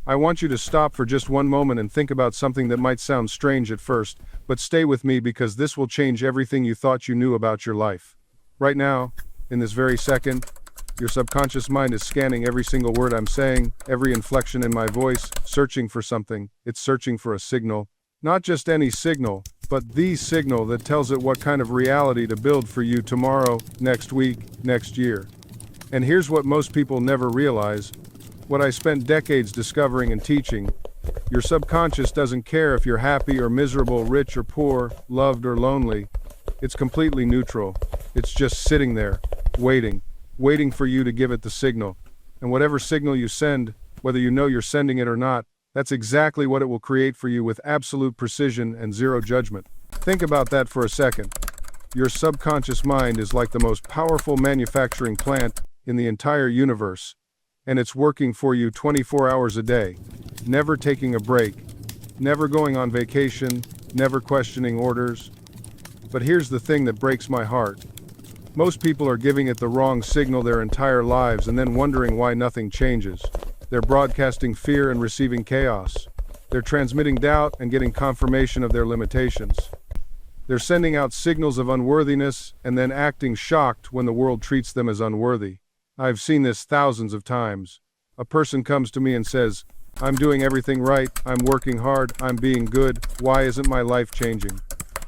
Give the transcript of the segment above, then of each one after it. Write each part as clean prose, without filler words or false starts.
I want you to stop for just one moment and think about something that might sound strange at first, but stay with me because this will change everything you thought you knew about your life. Right now, in this very second, your subconscious mind is scanning every single word I'm saying, every inflection in my voice, searching for something. It's searching for a signal. Not just any signal, but the signal that tells it what kind of reality to build for you tomorrow, next week, next year. And here's what most people never realize. What I spent decades discovering and teaching. Your subconscious doesn't care if you're happy or miserable, rich or poor, loved or lonely. It's completely neutral. It's just sitting there, waiting for you to give it the signal. And whatever signal you send, whether you know you're sending it or not, that's exactly what it will create for you with absolute precision and zero judgment. Think about that for a second. Your subconscious mind is like the most powerful manufacturing plant in the entire universe, and it's working for you 24 hours a day, never taking a break, never going on vacation, never questioning orders. But here's the thing that breaks my heart. Most people are giving it the wrong signal their entire lives and then wondering why nothing changes. They're broadcasting fear and receiving chaos. They're transmitting doubt and getting confirmation of their limitations. They're sending out signals of unworthiness and then acting shocked when the world treats them as unworthy. I've seen this thousands of times. A person comes to me and says, "I'm doing everything right, I'm working hard, I'm being good, why isn't my life changing?"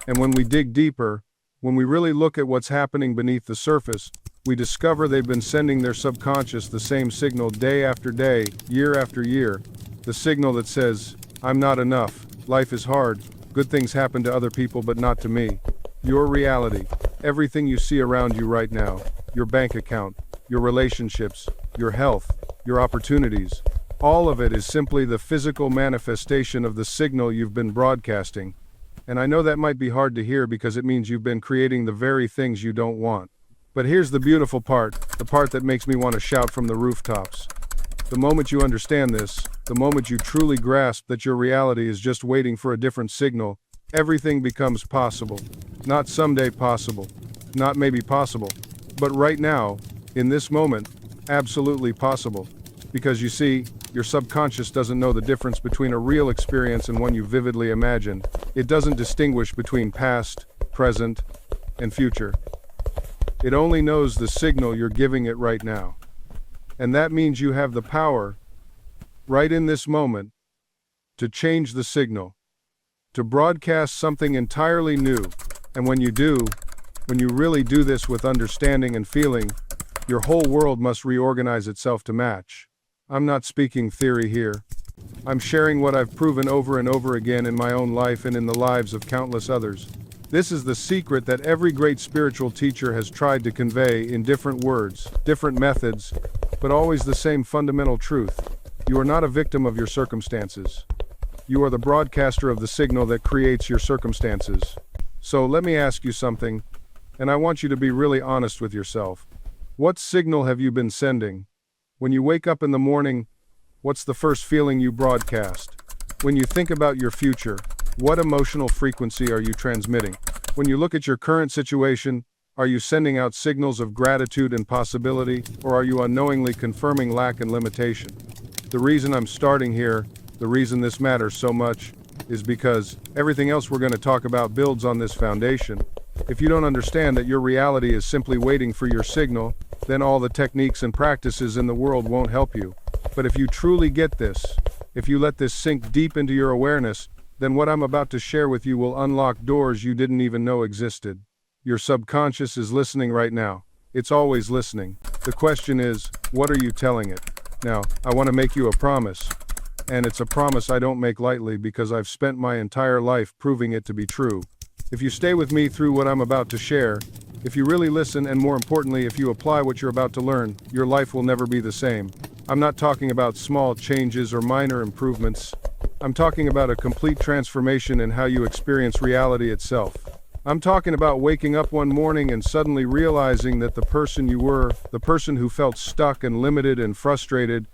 And when we dig deeper, when we really look at what's happening beneath the surface, we discover they've been sending their subconscious the same signal day after day, year after year. The signal that says, "I'm not enough, life is hard, good things happen to other people but not to me." Your reality, everything you see around you right now, your bank account, your relationships, your health, your opportunities, all of it is simply the physical manifestation of the signal you've been broadcasting. And I know that might be hard to hear because it means you've been creating the very things you don't want. But here's the beautiful part, the part that makes me want to shout from the rooftops. The moment you understand this, the moment you truly grasp that your reality is just waiting for a different signal, everything becomes possible. Not someday possible, not maybe possible, but right now, in this moment, absolutely possible. Because you see, your subconscious doesn't know the difference between a real experience and one you vividly imagine. It doesn't distinguish between past, present, and future. It only knows the signal you're giving it right now. And that means you have the power, right in this moment, to change the signal, to broadcast something entirely new. And when you do, when you really do this with understanding and feeling, your whole world must reorganize itself to match. I'm not speaking theory here. I'm sharing what I've proven over and over again in my own life and in the lives of countless others. This is the secret that every great spiritual teacher has tried to convey in different words, different methods, but always the same fundamental truth. You are not a victim of your circumstances. You are the broadcaster of the signal that creates your circumstances. So let me ask you something, and I want you to be really honest with yourself. What signal have you been sending? When you wake up in the morning, what's the first feeling you broadcast? When you think about your future, what emotional frequency are you transmitting? When you look at your current situation, are you sending out signals of gratitude and possibility, or are you unknowingly confirming lack and limitation? The reason I'm starting here, the reason this matters so much, is because everything else we're going to talk about builds on this foundation. If you don't understand that your reality is simply waiting for your signal, then all the techniques and practices in the world won't help you. But if you truly get this, if you let this sink deep into your awareness, then what I'm about to share with you will unlock doors you didn't even know existed. Your subconscious is listening right now. It's always listening. The question is, what are you telling it? Now, I want to make you a promise. And it's a promise I don't make lightly because I've spent my entire life proving it to be true. If you stay with me through what I'm about to share, if you really listen, and more importantly, if you apply what you're about to learn, your life will never be the same. I'm not talking about small changes or minor improvements. I'm talking about a complete transformation in how you experience reality itself. I'm talking about waking up one morning and suddenly realizing that the person you were, the person who felt stuck and limited and frustrated,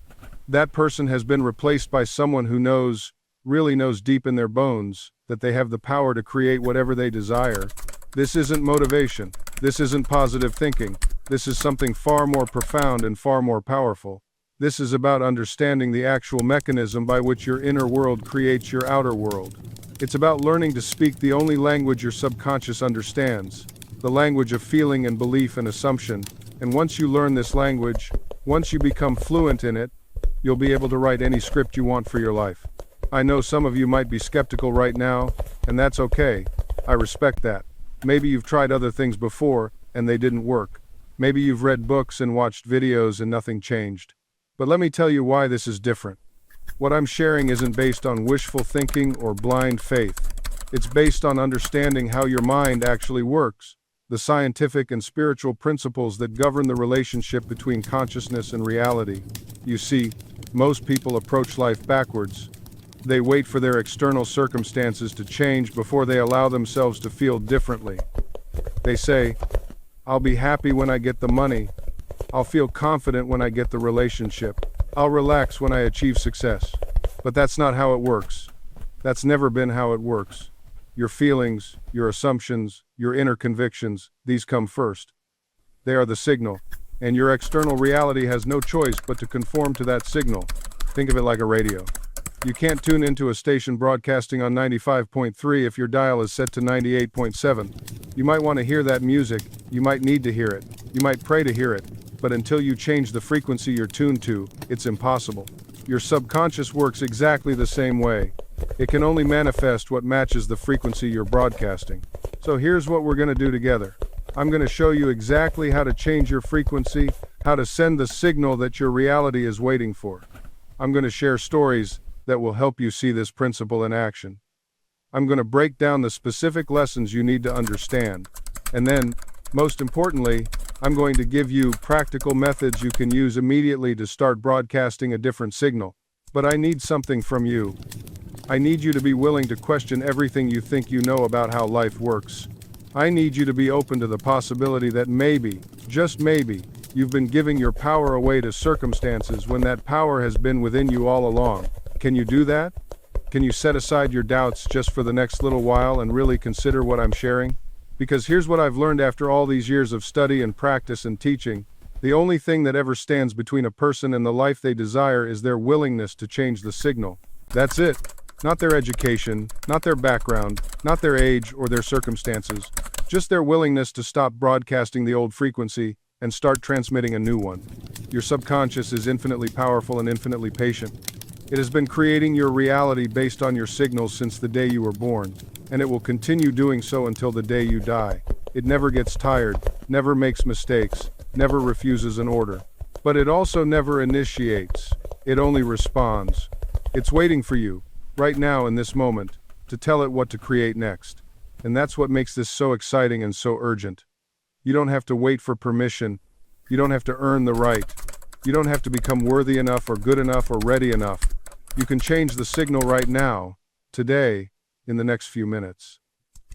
that person has been replaced by someone who knows, really knows deep in their bones, that they have the power to create whatever they desire. This isn't motivation. This isn't positive thinking. This is something far more profound and far more powerful. This is about understanding the actual mechanism by which your inner world creates your outer world. It's about learning to speak the only language your subconscious understands, the language of feeling and belief and assumption. And once you learn this language, once you become fluent in it, you'll be able to write any script you want for your life. I know some of you might be skeptical right now, and that's okay. I respect that. Maybe you've tried other things before, and they didn't work. Maybe you've read books and watched videos and nothing changed. But let me tell you why this is different. What I'm sharing isn't based on wishful thinking or blind faith. It's based on understanding how your mind actually works, the scientific and spiritual principles that govern the relationship between consciousness and reality. You see, most people approach life backwards. They wait for their external circumstances to change before they allow themselves to feel differently. They say, "I'll be happy when I get the money. I'll feel confident when I get the relationship. I'll relax when I achieve success." But that's not how it works. That's never been how it works. Your feelings, your assumptions, your inner convictions, these come first. They are the signal, and your external reality has no choice but to conform to that signal. Think of it like a radio. You can't tune into a station broadcasting on 95.3 if your dial is set to 98.7. You might want to hear that music, you might need to hear it, you might pray to hear it, but until you change the frequency you're tuned to, it's impossible. Your subconscious works exactly the same way. It can only manifest what matches the frequency you're broadcasting. So here's what we're going to do together. I'm going to show you exactly how to change your frequency, how to send the signal that your reality is waiting for. I'm going to share stories that will help you see this principle in action. I'm going to break down the specific lessons you need to understand. And then, most importantly, I'm going to give you practical methods you can use immediately to start broadcasting a different signal. But I need something from you. I need you to be willing to question everything you think you know about how life works. I need you to be open to the possibility that maybe, just maybe, you've been giving your power away to circumstances when that power has been within you all along. Can you do that? Can you set aside your doubts just for the next little while and really consider what I'm sharing? Because here's what I've learned after all these years of study and practice and teaching. The only thing that ever stands between a person and the life they desire is their willingness to change the signal. That's it. Not their education, not their background, not their age or their circumstances. Just their willingness to stop broadcasting the old frequency and start transmitting a new one. Your subconscious is infinitely powerful and infinitely patient. It has been creating your reality based on your signals since the day you were born, and it will continue doing so until the day you die. It never gets tired, never makes mistakes, never refuses an order. But it also never initiates. It only responds. It's waiting for you, right now in this moment, to tell it what to create next. And that's what makes this so exciting and so urgent. You don't have to wait for permission. You don't have to earn the right. You don't have to become worthy enough or good enough or ready enough. You can change the signal right now, today, in the next few minutes.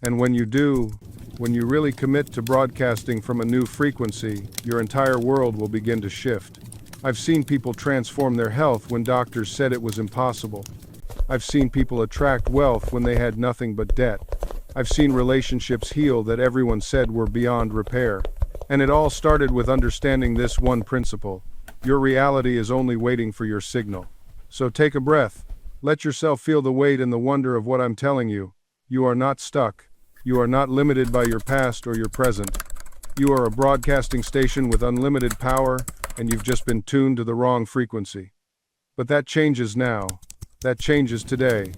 And when you do, when you really commit to broadcasting from a new frequency, your entire world will begin to shift. I've seen people transform their health when doctors said it was impossible. I've seen people attract wealth when they had nothing but debt. I've seen relationships heal that everyone said were beyond repair. And it all started with understanding this one principle. Your reality is only waiting for your signal. So take a breath. Let yourself feel the weight and the wonder of what I'm telling you. You are not stuck. You are not limited by your past or your present. You are a broadcasting station with unlimited power, and you've just been tuned to the wrong frequency. But that changes now. That changes today.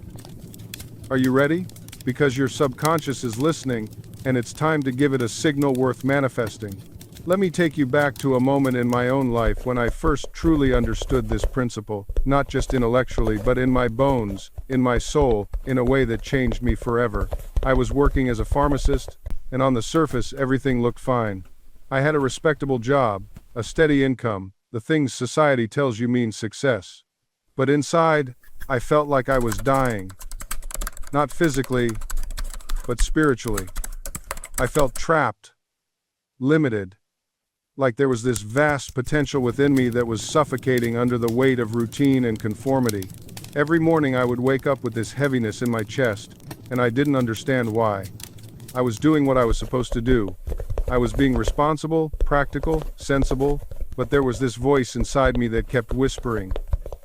Are you ready? Because your subconscious is listening, and it's time to give it a signal worth manifesting. Let me take you back to a moment in my own life when I first truly understood this principle, not just intellectually but in my bones, in my soul, in a way that changed me forever. I was working as a pharmacist, and on the surface everything looked fine. I had a respectable job, a steady income, the things society tells you mean success. But inside, I felt like I was dying. Not physically, but spiritually. I felt trapped, limited. Like there was this vast potential within me that was suffocating under the weight of routine and conformity. Every morning I would wake up with this heaviness in my chest, and I didn't understand why. I was doing what I was supposed to do. I was being responsible, practical, sensible, But there was this voice inside me that kept whispering,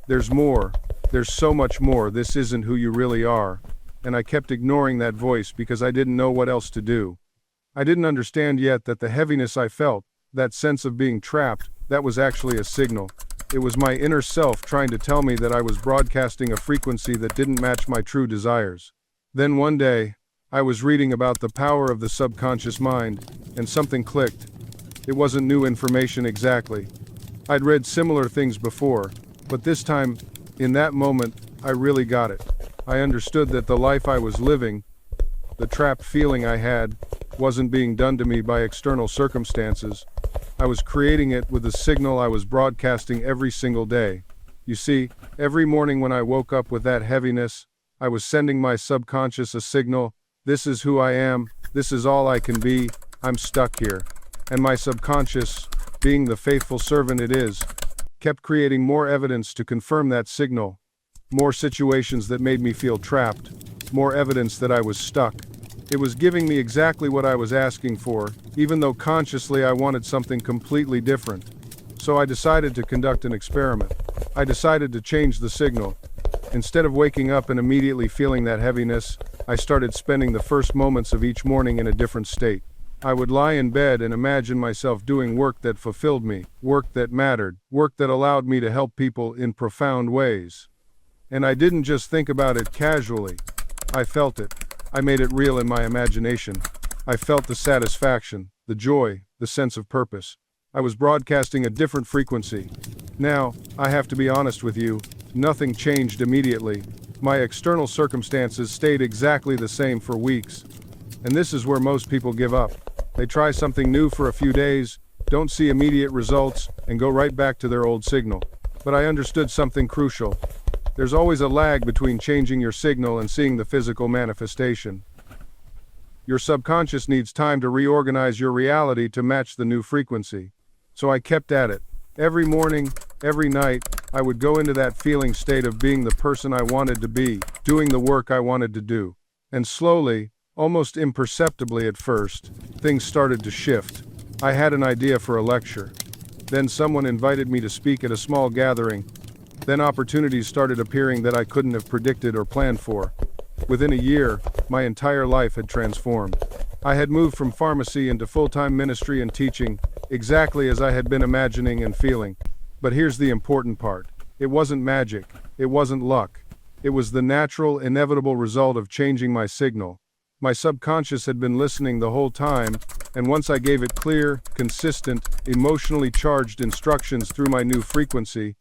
"There's more. There's so much more. This isn't who you really are." And I kept ignoring that voice because I didn't know what else to do. I didn't understand yet that the heaviness I felt, that sense of being trapped, that was actually a signal. It was my inner self trying to tell me that I was broadcasting a frequency that didn't match my true desires. Then one day, I was reading about the power of the subconscious mind, and something clicked. It wasn't new information exactly. I'd read similar things before, but this time, in that moment, I really got it. I understood that the life I was living, the trapped feeling I had, wasn't being done to me by external circumstances. I was creating it with the signal I was broadcasting every single day. You see, every morning when I woke up with that heaviness, I was sending my subconscious a signal: this is who I am, this is all I can be, I'm stuck here. And my subconscious, being the faithful servant it is, kept creating more evidence to confirm that signal. More situations that made me feel trapped, more evidence that I was stuck. It was giving me exactly what I was asking for, even though consciously I wanted something completely different. So I decided to conduct an experiment. I decided to change the signal. Instead of waking up and immediately feeling that heaviness, I started spending the first moments of each morning in a different state. I would lie in bed and imagine myself doing work that fulfilled me, work that mattered, work that allowed me to help people in profound ways. And I didn't just think about it casually. I felt it. I made it real in my imagination. I felt the satisfaction, the joy, the sense of purpose. I was broadcasting a different frequency. Now, I have to be honest with you, nothing changed immediately. My external circumstances stayed exactly the same for weeks. And this is where most people give up. They try something new for a few days, don't see immediate results, and go right back to their old signal. But I understood something crucial. There's always a lag between changing your signal and seeing the physical manifestation. Your subconscious needs time to reorganize your reality to match the new frequency. So I kept at it. Every morning, every night, I would go into that feeling state of being the person I wanted to be, doing the work I wanted to do. And slowly, almost imperceptibly at first, things started to shift. I had an idea for a lecture. Then someone invited me to speak at a small gathering. Then opportunities started appearing that I couldn't have predicted or planned for. Within a year, my entire life had transformed. I had moved from pharmacy into full-time ministry and teaching, exactly as I had been imagining and feeling. But here's the important part. It wasn't magic. It wasn't luck. It was the natural, inevitable result of changing my signal. My subconscious had been listening the whole time, and once I gave it clear, consistent, emotionally charged instructions through my new frequency,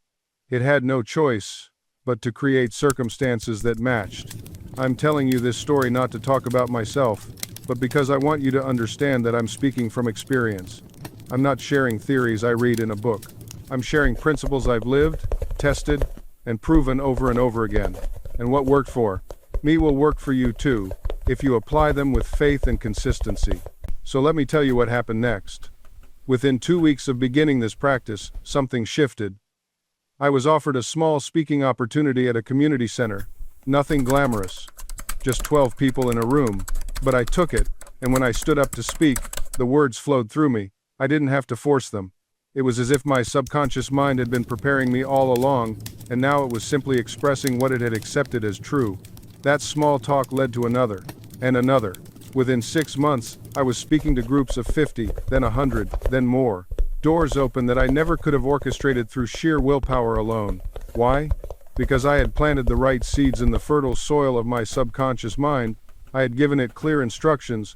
it had no choice but to create circumstances that matched. I'm telling you this story not to talk about myself, but because I want you to understand that I'm speaking from experience. I'm not sharing theories I read in a book. I'm sharing principles I've lived, tested, and proven over and over again. And what worked for me will work for you too, if you apply them with faith and consistency. So let me tell you what happened next. Within 2 weeks of beginning this practice, something shifted. I was offered a small speaking opportunity at a community center. Nothing glamorous. Just 12 people in a room. But I took it, and when I stood up to speak, the words flowed through me. I didn't have to force them. It was as if my subconscious mind had been preparing me all along, and now it was simply expressing what it had accepted as true. That small talk led to another, and another. Within 6 months, I was speaking to groups of 50, then 100, then more. Doors opened that I never could have orchestrated through sheer willpower alone. Why? Because I had planted the right seeds in the fertile soil of my subconscious mind. I had given it clear instructions,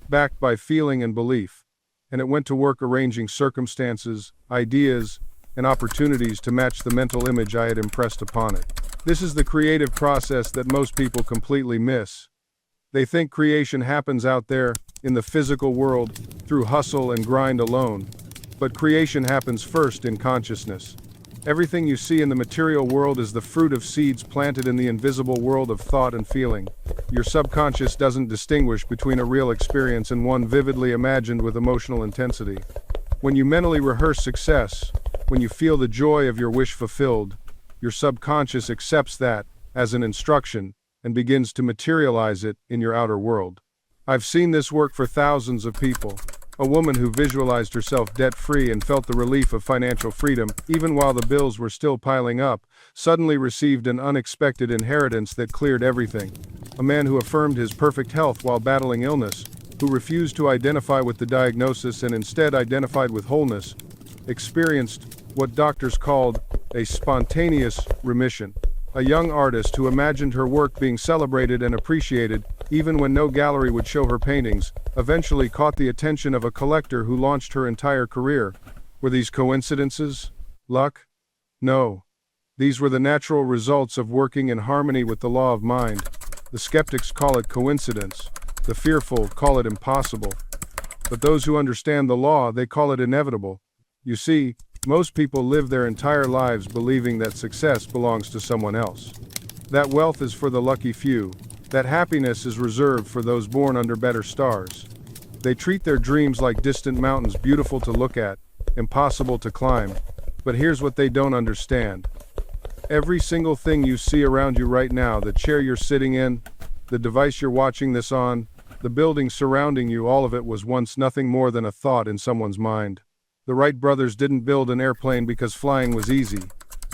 backed by feeling and belief. And it went to work arranging circumstances, ideas, and opportunities to match the mental image I had impressed upon it. This is the creative process that most people completely miss. They think creation happens out there, in the physical world, through hustle and grind alone. But creation happens first in consciousness. Everything you see in the material world is the fruit of seeds planted in the invisible world of thought and feeling. Your subconscious doesn't distinguish between a real experience and one vividly imagined with emotional intensity. When you mentally rehearse success, when you feel the joy of your wish fulfilled, your subconscious accepts that as an instruction and begins to materialize it in your outer world. I've seen this work for thousands of people. A woman who visualized herself debt-free and felt the relief of financial freedom, even while the bills were still piling up, suddenly received an unexpected inheritance that cleared everything. A man who affirmed his perfect health while battling illness, who refused to identify with the diagnosis and instead identified with wholeness, experienced what doctors called a spontaneous remission. A young artist who imagined her work being celebrated and appreciated, even when no gallery would show her paintings, eventually caught the attention of a collector who launched her entire career. Were these coincidences? Luck? No. These were the natural results of working in harmony with the law of mind. The skeptics call it coincidence. The fearful call it impossible. But those who understand the law, they call it inevitable. You see, most people live their entire lives believing that success belongs to someone else. That wealth is for the lucky few. That happiness is reserved for those born under better stars. They treat their dreams like distant mountains, beautiful to look at, impossible to climb. But here's what they don't understand. Every single thing you see around you right now, the chair you're sitting in, the device you're watching this on, the building surrounding you, all of it was once nothing more than a thought in someone's mind. The Wright brothers didn't build an airplane because flying was easy.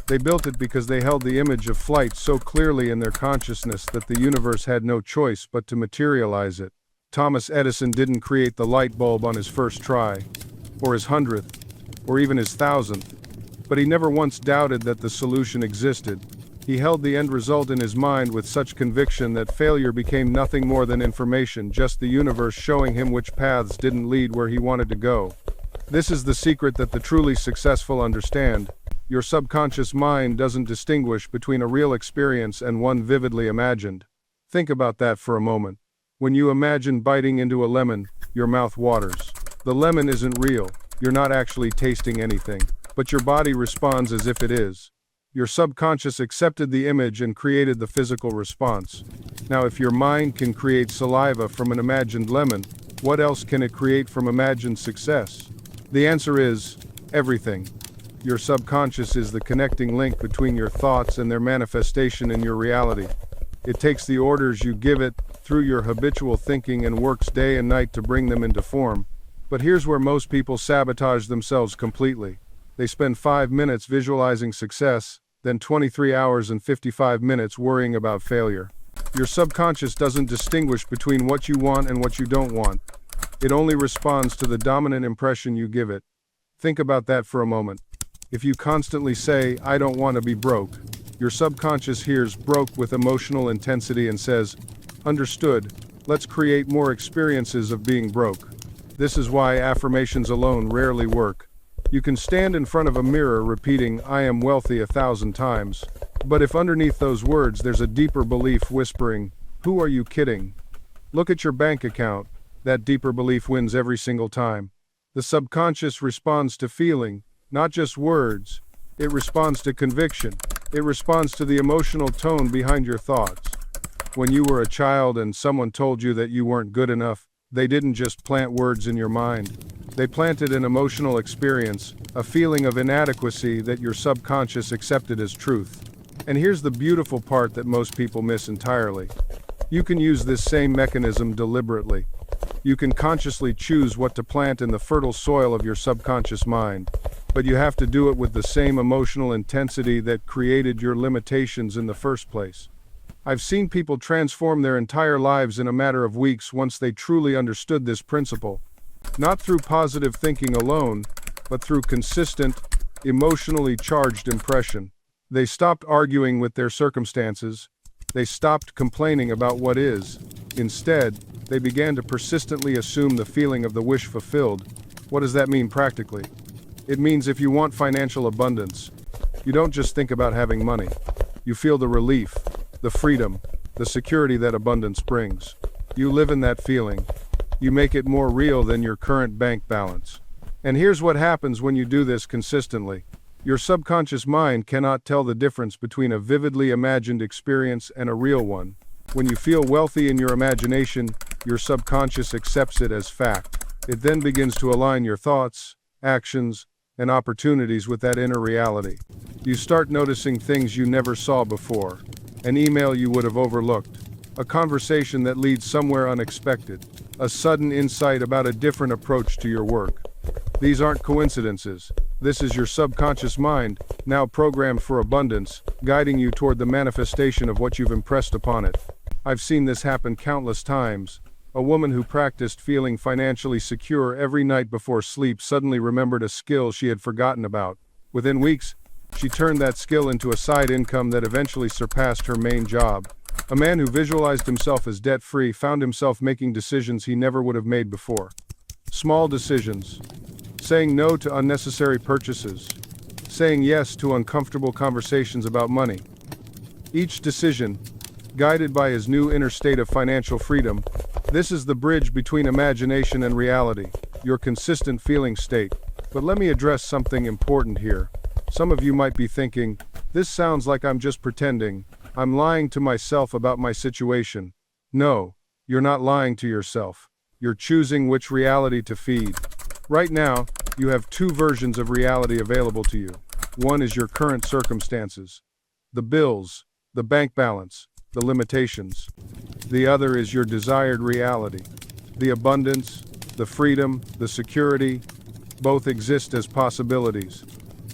They built it because they held the image of flight so clearly in their consciousness that the universe had no choice but to materialize it. Thomas Edison didn't create the light bulb on his first try, or his 100th, or even his 1000th, but he never once doubted that the solution existed. He held the end result in his mind with such conviction that failure became nothing more than information, just the universe showing him which paths didn't lead where he wanted to go. This is the secret that the truly successful understand. Your subconscious mind doesn't distinguish between a real experience and one vividly imagined. Think about that for a moment. When you imagine biting into a lemon, your mouth waters. The lemon isn't real. You're not actually tasting anything, but your body responds as if it is. Your subconscious accepted the image and created the physical response. Now, if your mind can create saliva from an imagined lemon, what else can it create from imagined success? The answer is everything. Your subconscious is the connecting link between your thoughts and their manifestation in your reality. It takes the orders you give it through your habitual thinking and works day and night to bring them into form. But here's where most people sabotage themselves completely. They spend 5 minutes visualizing success, then 23 hours and 55 minutes worrying about failure. Your subconscious doesn't distinguish between what you want and what you don't want. It only responds to the dominant impression you give it. Think about that for a moment. If you constantly say, "I don't want to be broke," your subconscious hears broke with emotional intensity and says, "Understood, let's create more experiences of being broke." This is why affirmations alone rarely work. You can stand in front of a mirror repeating, "I am wealthy" 1,000 times. But if underneath those words there's a deeper belief whispering, "Who are you kidding?" Look at your bank account. That deeper belief wins every single time. The subconscious responds to feeling, not just words. It responds to conviction. It responds to the emotional tone behind your thoughts. When you were a child and someone told you that you weren't good enough, they didn't just plant words in your mind. They planted an emotional experience, a feeling of inadequacy that your subconscious accepted as truth. And here's the beautiful part that most people miss entirely. You can use this same mechanism deliberately. You can consciously choose what to plant in the fertile soil of your subconscious mind, but you have to do it with the same emotional intensity that created your limitations in the first place. I've seen people transform their entire lives in a matter of weeks once they truly understood this principle. Not through positive thinking alone, but through consistent, emotionally charged impression. They stopped arguing with their circumstances. They stopped complaining about what is. Instead, they began to persistently assume the feeling of the wish fulfilled. What does that mean practically? It means if you want financial abundance, you don't just think about having money. You feel the relief, the freedom, the security that abundance brings. You live in that feeling. You make it more real than your current bank balance. And here's what happens when you do this consistently. Your subconscious mind cannot tell the difference between a vividly imagined experience and a real one. When you feel wealthy in your imagination, your subconscious accepts it as fact. It then begins to align your thoughts, actions, and opportunities with that inner reality. You start noticing things you never saw before. An email you would have overlooked. A conversation that leads somewhere unexpected. a sudden insight about a different approach to your work. These aren't coincidences. This is your subconscious mind, now programmed for abundance, guiding you toward the manifestation of what you've impressed upon it. I've seen this happen countless times. A woman who practiced feeling financially secure every night before sleep suddenly remembered a skill she had forgotten about. Within weeks, she turned that skill into a side income that eventually surpassed her main job. A man who visualized himself as debt-free found himself making decisions he never would have made before. Small decisions. Saying no to unnecessary purchases. Saying yes to uncomfortable conversations about money. Each decision, guided by his new inner state of financial freedom. This is the bridge between imagination and reality, your consistent feeling state. But let me address something important here. Some of you might be thinking, this sounds like I'm just pretending. I'm lying to myself about my situation. No, you're not lying to yourself. You're choosing which reality to feed. Right now, you have two versions of reality available to you. One is your current circumstances. The bills, the bank balance, the limitations. The other is your desired reality. The abundance, the freedom, the security, both exist as possibilities.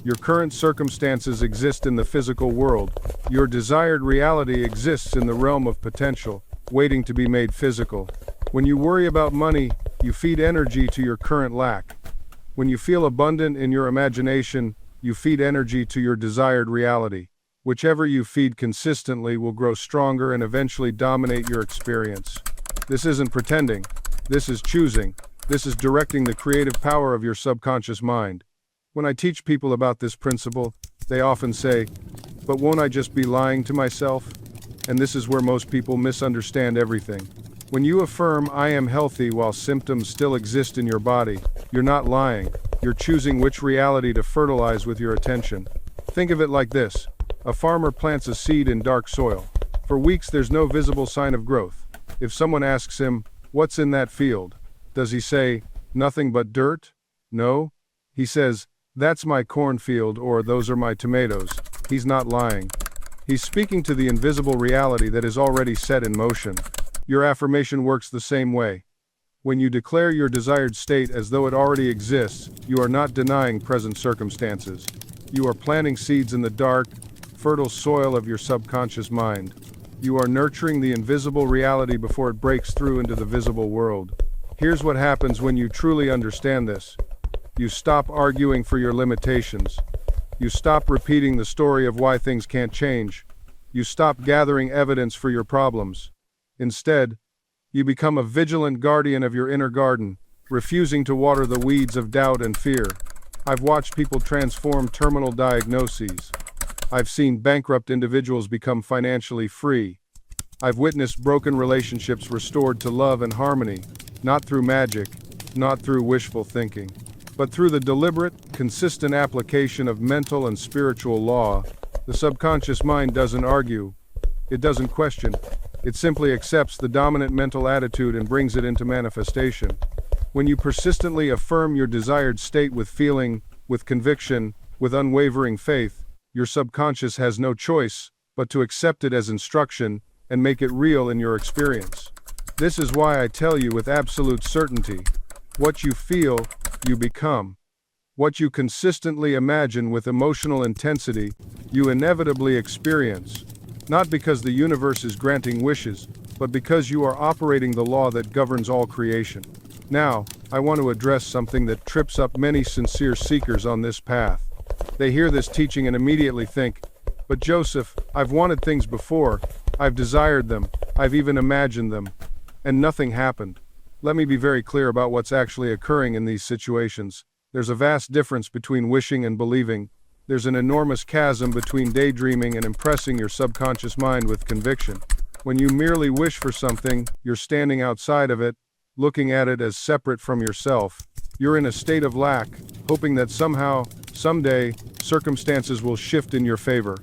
Your current circumstances exist in the physical world. Your desired reality exists in the realm of potential, waiting to be made physical. When you worry about money, you feed energy to your current lack. When you feel abundant in your imagination, you feed energy to your desired reality. Whichever you feed consistently will grow stronger and eventually dominate your experience. This isn't pretending. This is choosing. This is directing the creative power of your subconscious mind. When I teach people about this principle, they often say, but won't I just be lying to myself? And this is where most people misunderstand everything. When you affirm, I am healthy while symptoms still exist in your body, you're not lying. You're choosing which reality to fertilize with your attention. Think of it like this. A farmer plants a seed in dark soil. For weeks there's no visible sign of growth. If someone asks him, what's in that field? Does he say, nothing but dirt? No. He says, that's my cornfield, or those are my tomatoes. He's not lying. He's speaking to the invisible reality that is already set in motion. Your affirmation works the same way. When you declare your desired state as though it already exists, you are not denying present circumstances. You are planting seeds in the dark, fertile soil of your subconscious mind. You are nurturing the invisible reality before it breaks through into the visible world. Here's what happens when you truly understand this. You stop arguing for your limitations. You stop repeating the story of why things can't change. You stop gathering evidence for your problems. Instead, you become a vigilant guardian of your inner garden, refusing to water the weeds of doubt and fear. I've watched people transform terminal diagnoses. I've seen bankrupt individuals become financially free. I've witnessed broken relationships restored to love and harmony, not through magic, not through wishful thinking, but through the deliberate, consistent application of mental and spiritual law. The subconscious mind doesn't argue. It doesn't question. It simply accepts the dominant mental attitude and brings it into manifestation. When you persistently affirm your desired state with feeling, with conviction, with unwavering faith, your subconscious has no choice but to accept it as instruction and make it real in your experience. This is why I tell you with absolute certainty, what you feel, you become. What you consistently imagine with emotional intensity, you inevitably experience. Not because the universe is granting wishes, but because you are operating the law that governs all creation. Now, I want to address something that trips up many sincere seekers on this path. They hear this teaching and immediately think, but Joseph, I've wanted things before, I've desired them, I've even imagined them, and nothing happened. Let me be very clear about what's actually occurring in these situations. There's a vast difference between wishing and believing. There's an enormous chasm between daydreaming and impressing your subconscious mind with conviction. When you merely wish for something, you're standing outside of it, looking at it as separate from yourself. You're in a state of lack, hoping that somehow, someday, circumstances will shift in your favor.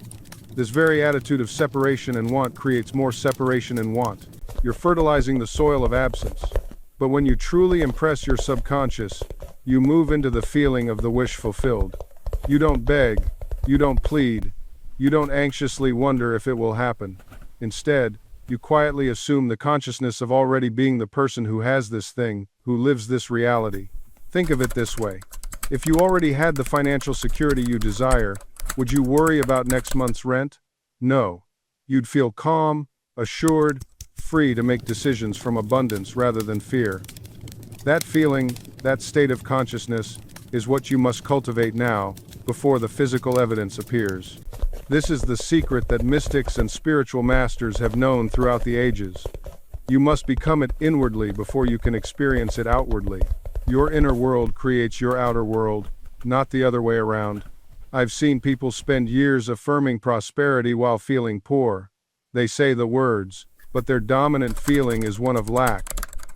This very attitude of separation and want creates more separation and want. You're fertilizing the soil of absence. But when you truly impress your subconscious, you move into the feeling of the wish fulfilled. You don't beg, you don't plead, you don't anxiously wonder if it will happen. Instead, You quietly assume the consciousness of already being the person who has this thing, who lives this reality. Think of it this way. If you already had the financial security you desire, would you worry about next month's rent? No. You'd feel calm, assured, free to make decisions from abundance rather than fear. That feeling, that state of consciousness, is what you must cultivate now, before the physical evidence appears. This is the secret that mystics and spiritual masters have known throughout the ages. You must become it inwardly before you can experience it outwardly. Your inner world creates your outer world, not the other way around. I've seen people spend years affirming prosperity while feeling poor. They say the words, but their dominant feeling is one of lack.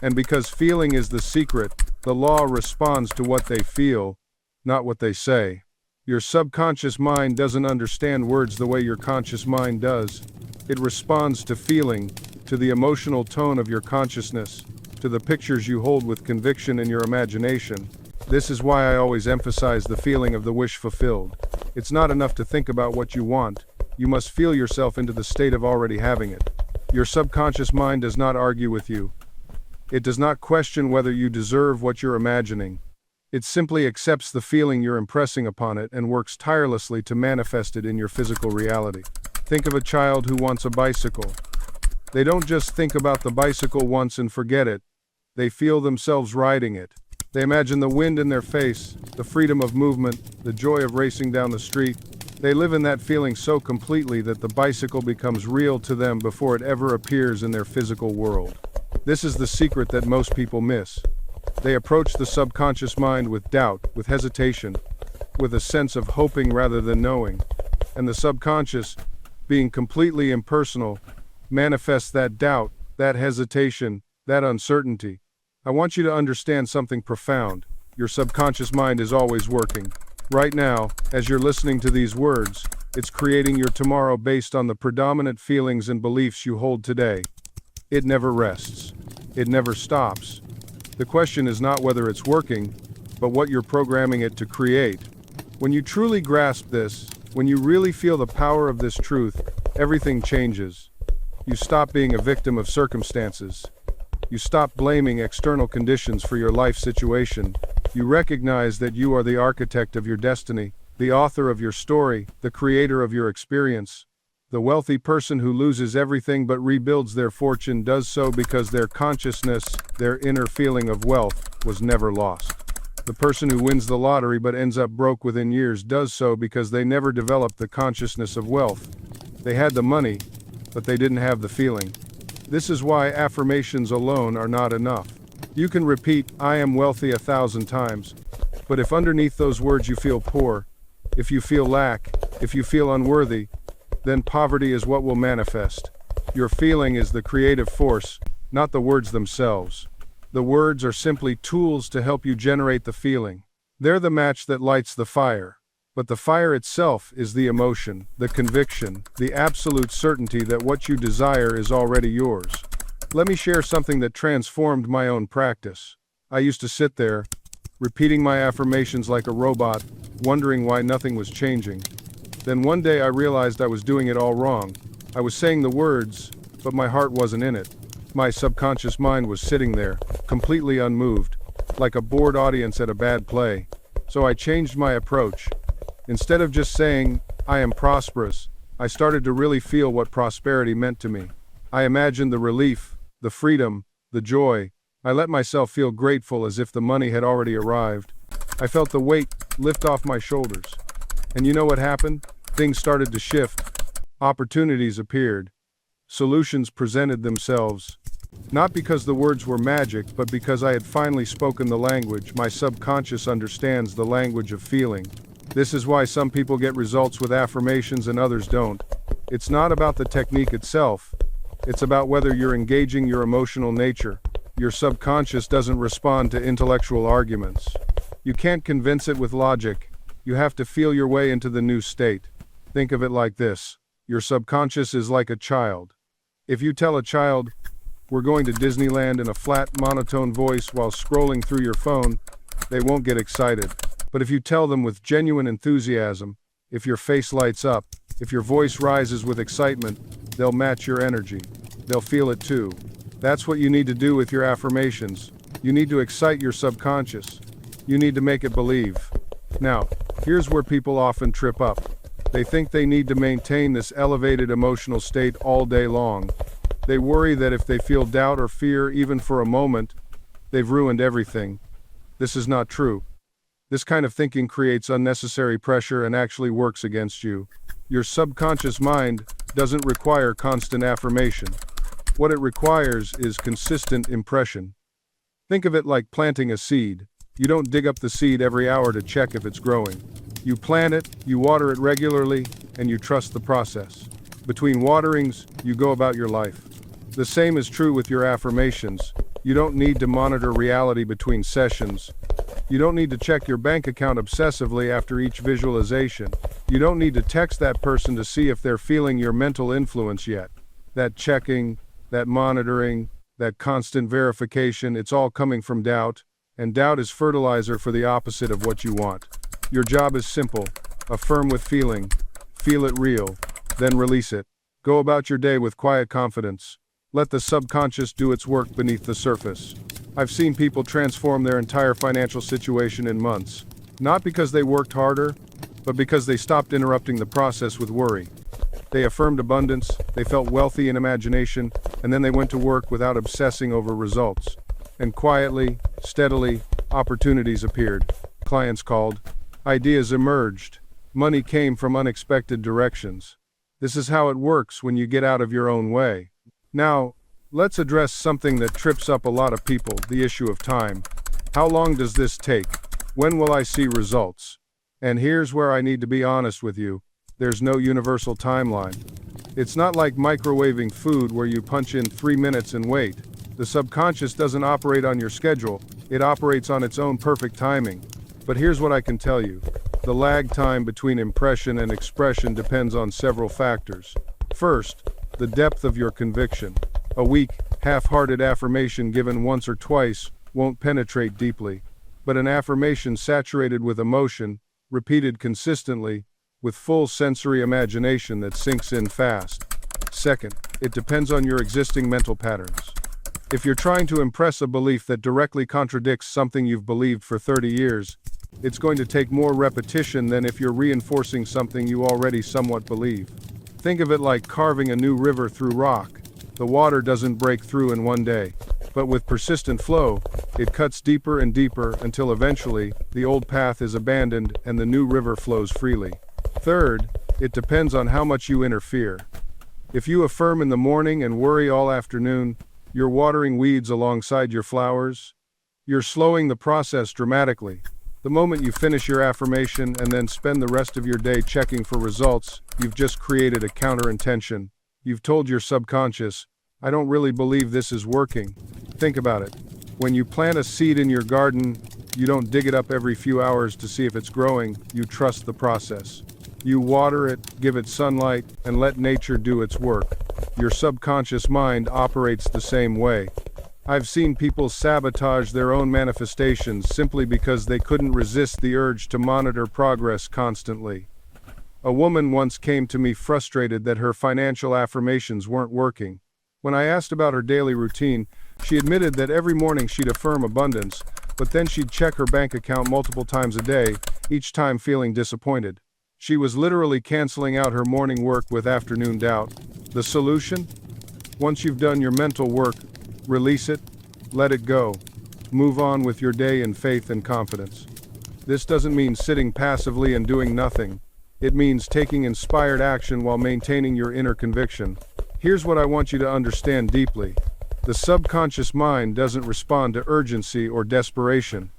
And because feeling is the secret, the law responds to what they feel, not what they say. Your subconscious mind doesn't understand words the way your conscious mind does. It responds to feeling, to the emotional tone of your consciousness, to the pictures you hold with conviction in your imagination. This is why I always emphasize the feeling of the wish fulfilled. It's not enough to think about what you want. You must feel yourself into the state of already having it. Your subconscious mind does not argue with you. It does not question whether you deserve what you're imagining. It simply accepts the feeling you're impressing upon it and works tirelessly to manifest it in your physical reality. Think of a child who wants a bicycle. They don't just think about the bicycle once and forget it. They feel themselves riding it. They imagine the wind in their face, the freedom of movement, the joy of racing down the street. They live in that feeling so completely that the bicycle becomes real to them before it ever appears in their physical world. This is the secret that most people miss. They approach the subconscious mind with doubt, with hesitation, with a sense of hoping rather than knowing. And the subconscious, being completely impersonal, manifests that doubt, that hesitation, that uncertainty. I want you to understand something profound. Your subconscious mind is always working. Right now, as you're listening to these words, it's creating your tomorrow based on the predominant feelings and beliefs you hold today. It never rests. It never stops. The question is not whether it's working, but what you're programming it to create. When you truly grasp this, when you really feel the power of this truth, everything changes. You stop being a victim of circumstances. You stop blaming external conditions for your life situation. You recognize that you are the architect of your destiny, the author of your story, the creator of your experience. The wealthy person who loses everything but rebuilds their fortune does so because their consciousness, their inner feeling of wealth, was never lost. The person who wins the lottery but ends up broke within years does so because they never developed the consciousness of wealth. They had the money, but they didn't have the feeling. This is why affirmations alone are not enough. You can repeat, "I am wealthy" 1,000 times, but if underneath those words you feel poor, if you feel lack, if you feel unworthy, then poverty is what will manifest. Your feeling is the creative force, not the words themselves. The words are simply tools to help you generate the feeling. They're the match that lights the fire. But the fire itself is the emotion, the conviction, the absolute certainty that what you desire is already yours. Let me share something that transformed my own practice. I used to sit there, repeating my affirmations like a robot, wondering why nothing was changing. Then one day I realized I was doing it all wrong. I was saying the words, but my heart wasn't in it. My subconscious mind was sitting there, completely unmoved, like a bored audience at a bad play. So I changed my approach. Instead of just saying, "I am prosperous," I started to really feel what prosperity meant to me. I imagined the relief, the freedom, the joy. I let myself feel grateful as if the money had already arrived. I felt the weight lift off my shoulders. And you know what happened? Things started to shift. Opportunities appeared. Solutions presented themselves. Not because the words were magic, but because I had finally spoken the language. My subconscious understands the language of feeling. This is why some people get results with affirmations and others don't. It's not about the technique itself. It's about whether you're engaging your emotional nature. Your subconscious doesn't respond to intellectual arguments. You can't convince it with logic. You have to feel your way into the new state. Think of it like this. Your subconscious is like a child. If you tell a child, "We're going to Disneyland" in a flat, monotone voice while scrolling through your phone, they won't get excited. But if you tell them with genuine enthusiasm, if your face lights up, if your voice rises with excitement, they'll match your energy. they'll feel it too. That's what you need to do with your affirmations. You need to excite your subconscious. You need to make it believe. Now, here's where people often trip up. They think they need to maintain this elevated emotional state all day long. They worry that if they feel doubt or fear even for a moment, they've ruined everything. This is not true. This kind of thinking creates unnecessary pressure and actually works against you. Your subconscious mind doesn't require constant affirmation. What it requires is consistent impression. Think of it like planting a seed. You don't dig up the seed every hour to check if it's growing. You plant it, you water it regularly, and you trust the process. Between waterings, you go about your life. The same is true with your affirmations. You don't need to monitor reality between sessions. You don't need to check your bank account obsessively after each visualization. You don't need to text that person to see if they're feeling your mental influence yet. That checking, that monitoring, that constant verification, it's all coming from doubt, and doubt is fertilizer for the opposite of what you want. Your job is simple. Affirm with feeling. Feel it real. Then release it. Go about your day with quiet confidence. Let the subconscious do its work beneath the surface. I've seen people transform their entire financial situation in months. Not because they worked harder, but because they stopped interrupting the process with worry. They affirmed abundance, they felt wealthy in imagination, and then they went to work without obsessing over results. And quietly, steadily, opportunities appeared. Clients called. Ideas emerged. Money came from unexpected directions. This is how it works when you get out of your own way. Now, let's address something that trips up a lot of people, the issue of time. How long does this take? When will I see results? And here's where I need to be honest with you. There's no universal timeline. It's not like microwaving food where you punch in 3 minutes and wait. The subconscious doesn't operate on your schedule, it operates on its own perfect timing. But here's what I can tell you. The lag time between impression and expression depends on several factors. First, the depth of your conviction. A weak, half-hearted affirmation given once or twice won't penetrate deeply. But an affirmation saturated with emotion, repeated consistently, with full sensory imagination that sinks in fast. Second, it depends on your existing mental patterns. If you're trying to impress a belief that directly contradicts something you've believed for 30 years, it's going to take more repetition than if you're reinforcing something you already somewhat believe. Think of it like carving a new river through rock. The water doesn't break through in one day, but with persistent flow, it cuts deeper and deeper until eventually, the old path is abandoned and the new river flows freely. Third, it depends on how much you interfere. If you affirm in the morning and worry all afternoon, you're watering weeds alongside your flowers. You're slowing the process dramatically. The moment you finish your affirmation and then spend the rest of your day checking for results, you've just created a counterintention. You've told your subconscious, I don't really believe this is working. Think about it. When you plant a seed in your garden, you don't dig it up every few hours to see if it's growing, you trust the process. You water it, give it sunlight, and let nature do its work. Your subconscious mind operates the same way. I've seen people sabotage their own manifestations simply because they couldn't resist the urge to monitor progress constantly. A woman once came to me frustrated that her financial affirmations weren't working. When I asked about her daily routine, she admitted that every morning she'd affirm abundance, but then she'd check her bank account multiple times a day, each time feeling disappointed. She was literally canceling out her morning work with afternoon doubt. The solution? Once you've done your mental work, release it, let it go. Move on with your day in faith and confidence. This doesn't mean sitting passively and doing nothing. It means taking inspired action while maintaining your inner conviction. Here's what I want you to understand deeply. The subconscious mind doesn't respond to urgency or desperation.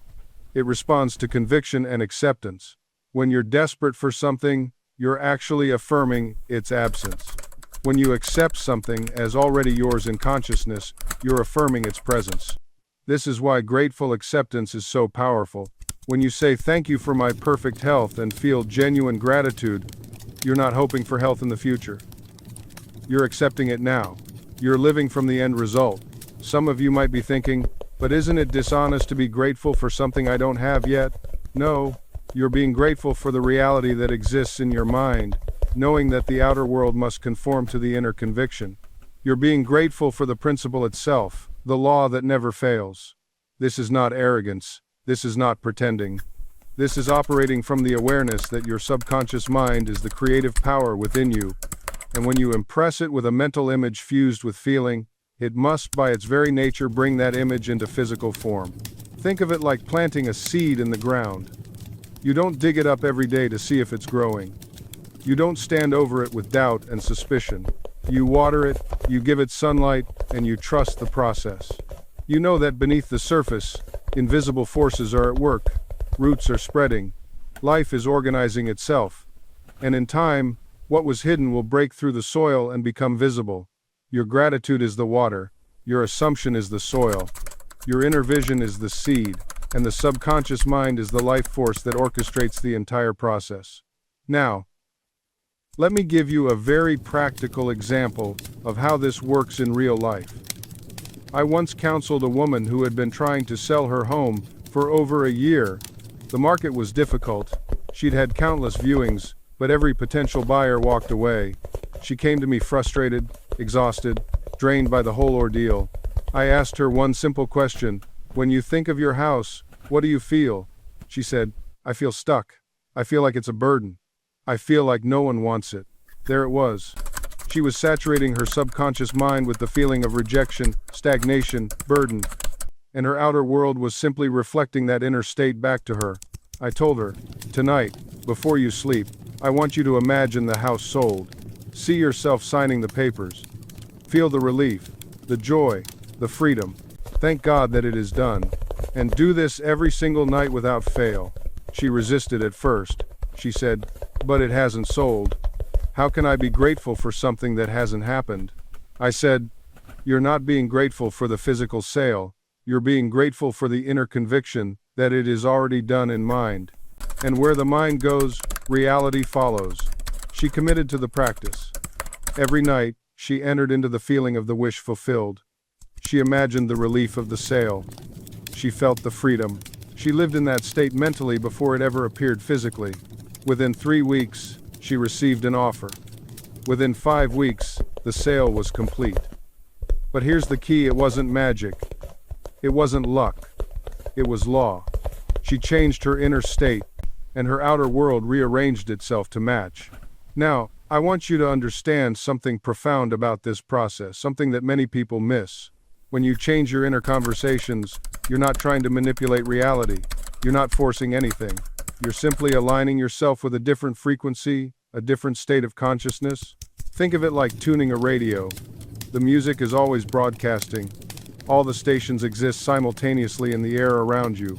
It responds to conviction and acceptance. When you're desperate for something, you're actually affirming its absence. When you accept something as already yours in consciousness, you're affirming its presence. This is why grateful acceptance is so powerful. When you say thank you for my perfect health and feel genuine gratitude, you're not hoping for health in the future. You're accepting it now. You're living from the end result. Some of you might be thinking, but isn't it dishonest to be grateful for something I don't have yet? No, you're being grateful for the reality that exists in your mind, knowing that the outer world must conform to the inner conviction. You're being grateful for the principle itself, the law that never fails. This is not arrogance. This is not pretending. This is operating from the awareness that your subconscious mind is the creative power within you, and when you impress it with a mental image fused with feeling, it must by its very nature bring that image into physical form. Think of it like planting a seed in the ground. You don't dig it up every day to see if it's growing. You don't stand over it with doubt and suspicion. You water it, you give it sunlight, and you trust the process. You know that beneath the surface, invisible forces are at work. Roots are spreading. Life is organizing itself. And in time, what was hidden will break through the soil and become visible. Your gratitude is the water. Your assumption is the soil. Your inner vision is the seed. And the subconscious mind is the life force that orchestrates the entire process. Now, let me give you a very practical example of how this works in real life. I once counseled a woman who had been trying to sell her home for over a year. The market was difficult. She'd had countless viewings, but every potential buyer walked away. She came to me frustrated, exhausted, drained by the whole ordeal. I asked her one simple question: when you think of your house, what do you feel? She said, I feel stuck. I feel like it's a burden. I feel like no one wants it. There it was. She was saturating her subconscious mind with the feeling of rejection, stagnation, burden, and her outer world was simply reflecting that inner state back to her. I told her, tonight, before you sleep, I want you to imagine the house sold. See yourself signing the papers. Feel the relief, the joy, the freedom. Thank God that it is done. And do this every single night without fail. She resisted at first. She said, but it hasn't sold. How can I be grateful for something that hasn't happened? I said, you're not being grateful for the physical sale. You're being grateful for the inner conviction that it is already done in mind. And where the mind goes, reality follows. She committed to the practice. Every night, she entered into the feeling of the wish fulfilled. She imagined the relief of the sale. She felt the freedom. She lived in that state mentally before it ever appeared physically. Within 3 weeks, she received an offer. Within 5 weeks, the sale was complete. But here's the key: it wasn't magic. It wasn't luck. It was law. She changed her inner state, and her outer world rearranged itself to match. Now, I want you to understand something profound about this process, something that many people miss. When you change your inner conversations, you're not trying to manipulate reality. You're not forcing anything. You're simply aligning yourself with a different frequency, a different state of consciousness. Think of it like tuning a radio. The music is always broadcasting. All the stations exist simultaneously in the air around you.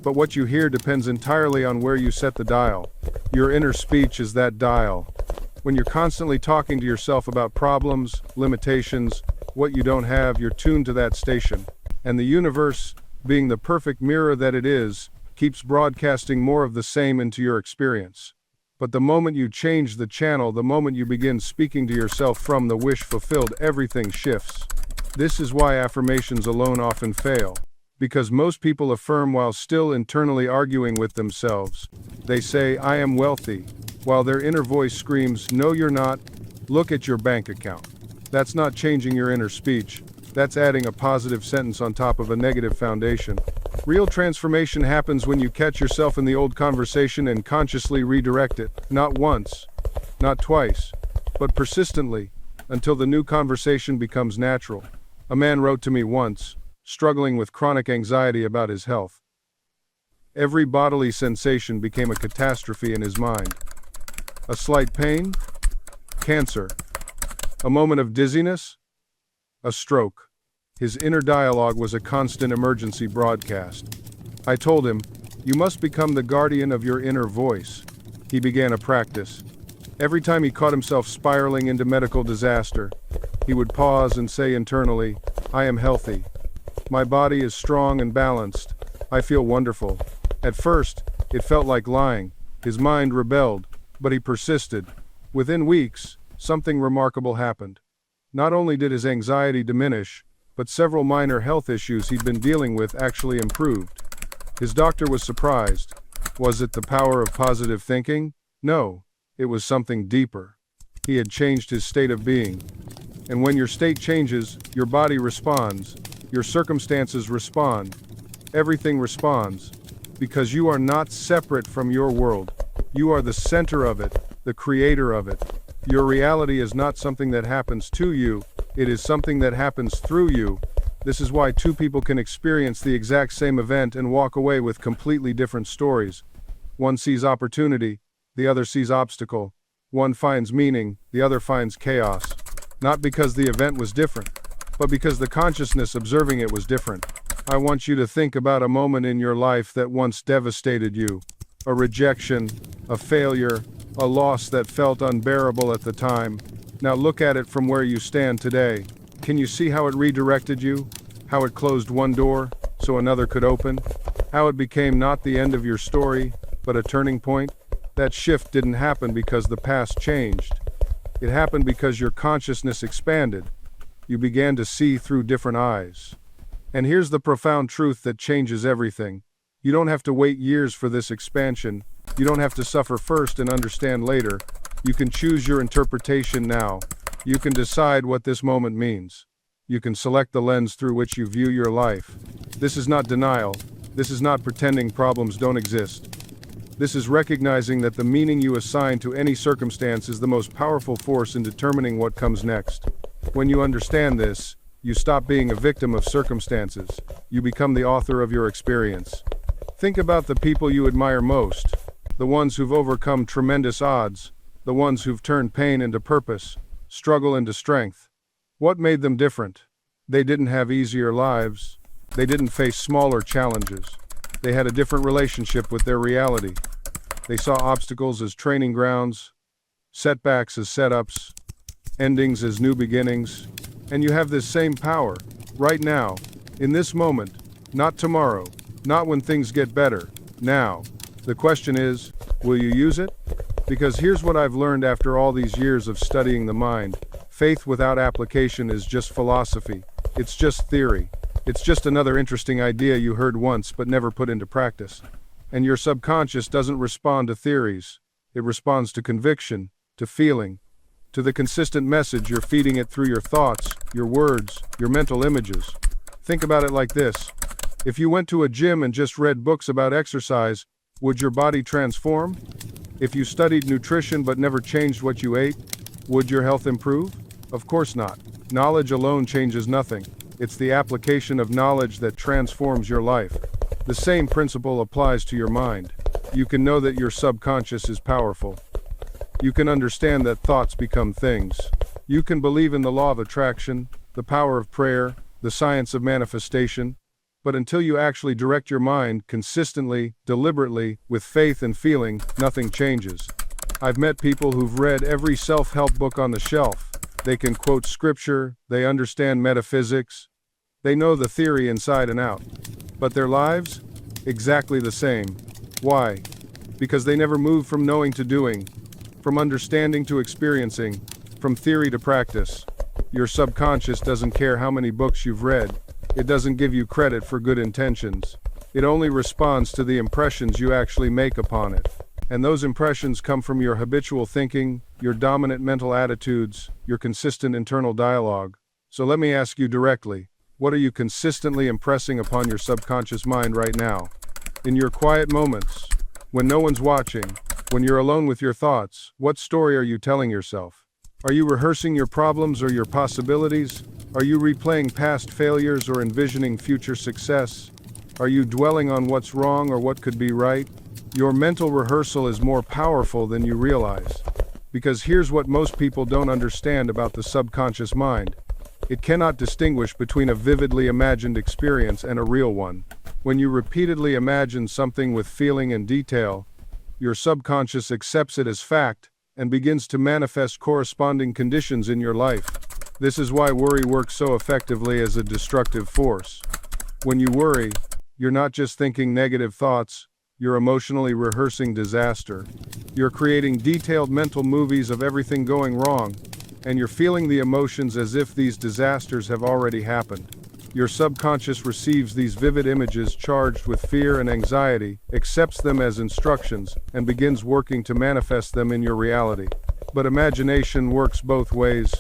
But what you hear depends entirely on where you set the dial. Your inner speech is that dial. When you're constantly talking to yourself about problems, limitations, what you don't have, you're tuned to that station. And the universe, being the perfect mirror that it is, keeps broadcasting more of the same into your experience. But the moment you change the channel, the moment you begin speaking to yourself from the wish fulfilled, everything shifts. This is why affirmations alone often fail. Because most people affirm while still internally arguing with themselves. They say, I am wealthy, while their inner voice screams, no you're not, look at your bank account. That's not changing your inner speech. That's adding a positive sentence on top of a negative foundation. Real transformation happens when you catch yourself in the old conversation and consciously redirect it. Not once, not twice, but persistently, until the new conversation becomes natural. A man wrote to me once, struggling with chronic anxiety about his health. Every bodily sensation became a catastrophe in his mind. A slight pain? Cancer. A moment of dizziness? A stroke. His inner dialogue was a constant emergency broadcast. I told him, you must become the guardian of your inner voice. He began a practice. Every time he caught himself spiraling into medical disaster, he would pause and say internally, I am healthy. My body is strong and balanced. I feel wonderful. At first, it felt like lying. His mind rebelled, but he persisted. Within weeks, something remarkable happened. Not only did his anxiety diminish, but several minor health issues he'd been dealing with actually improved. His doctor was surprised. Was it the power of positive thinking? No, it was something deeper. He had changed his state of being. And when your state changes, your body responds, your circumstances respond, everything responds, because you are not separate from your world. You are the center of it, the creator of it. Your reality is not something that happens to you, it is something that happens through you. This is why two people can experience the exact same event and walk away with completely different stories. One sees opportunity, the other sees obstacle. One finds meaning, the other finds chaos. Not because the event was different, but because the consciousness observing it was different. I want you to think about a moment in your life that once devastated you. A rejection, a failure, a loss that felt unbearable at the time. Now look at it from where you stand today. Can you see how it redirected you? How it closed one door so another could open? How it became not the end of your story, but a turning point? That shift didn't happen because the past changed. It happened because your consciousness expanded. You began to see through different eyes. And here's the profound truth that changes everything. You don't have to wait years for this expansion. You don't have to suffer first and understand later. You can choose your interpretation now. You can decide what this moment means. You can select the lens through which you view your life. This is not denial. This is not pretending problems don't exist. This is recognizing that the meaning you assign to any circumstance is the most powerful force in determining what comes next. When you understand this, you stop being a victim of circumstances. You become the author of your experience. Think about the people you admire most, the ones who've overcome tremendous odds, the ones who've turned pain into purpose, struggle into strength. What made them different? They didn't have easier lives. They didn't face smaller challenges. They had a different relationship with their reality. They saw obstacles as training grounds, setbacks as setups, endings as new beginnings. And you have this same power, right now, in this moment, not tomorrow, not when things get better, now. The question is, will you use it? Because here's what I've learned after all these years of studying the mind. Faith without application is just philosophy. It's just theory. It's just another interesting idea you heard once but never put into practice. And your subconscious doesn't respond to theories. It responds to conviction, to feeling, to the consistent message you're feeding it through your thoughts, your words, your mental images. Think about it like this. If you went to a gym and just read books about exercise, would your body transform? If you studied nutrition but never changed what you ate, would your health improve? Of course not. Knowledge alone changes nothing. It's the application of knowledge that transforms your life. The same principle applies to your mind. You can know that your subconscious is powerful. You can understand that thoughts become things. You can believe in the law of attraction, the power of prayer, the science of manifestation. But until you actually direct your mind consistently, deliberately, with faith and feeling, nothing changes. I've met people who've read every self-help book on the shelf. They can quote scripture, they understand metaphysics, they know the theory inside and out. But their lives? Exactly the same. Why? Because they never moved from knowing to doing, from understanding to experiencing, from theory to practice. Your subconscious doesn't care how many books you've read. It doesn't give you credit for good intentions. It only responds to the impressions you actually make upon it. And those impressions come from your habitual thinking, your dominant mental attitudes, your consistent internal dialogue. So let me ask you directly, what are you consistently impressing upon your subconscious mind right now? In your quiet moments, when no one's watching, when you're alone with your thoughts, what story are you telling yourself? Are you rehearsing your problems or your possibilities? Are you replaying past failures or envisioning future success? Are you dwelling on what's wrong or what could be right? Your mental rehearsal is more powerful than you realize. Because here's what most people don't understand about the subconscious mind. It cannot distinguish between a vividly imagined experience and a real one. When you repeatedly imagine something with feeling and detail, your subconscious accepts it as fact and begins to manifest corresponding conditions in your life. This is why worry works so effectively as a destructive force. When you worry, you're not just thinking negative thoughts, you're emotionally rehearsing disaster. You're creating detailed mental movies of everything going wrong, and you're feeling the emotions as if these disasters have already happened. Your subconscious receives these vivid images charged with fear and anxiety, accepts them as instructions, and begins working to manifest them in your reality. But imagination works both ways.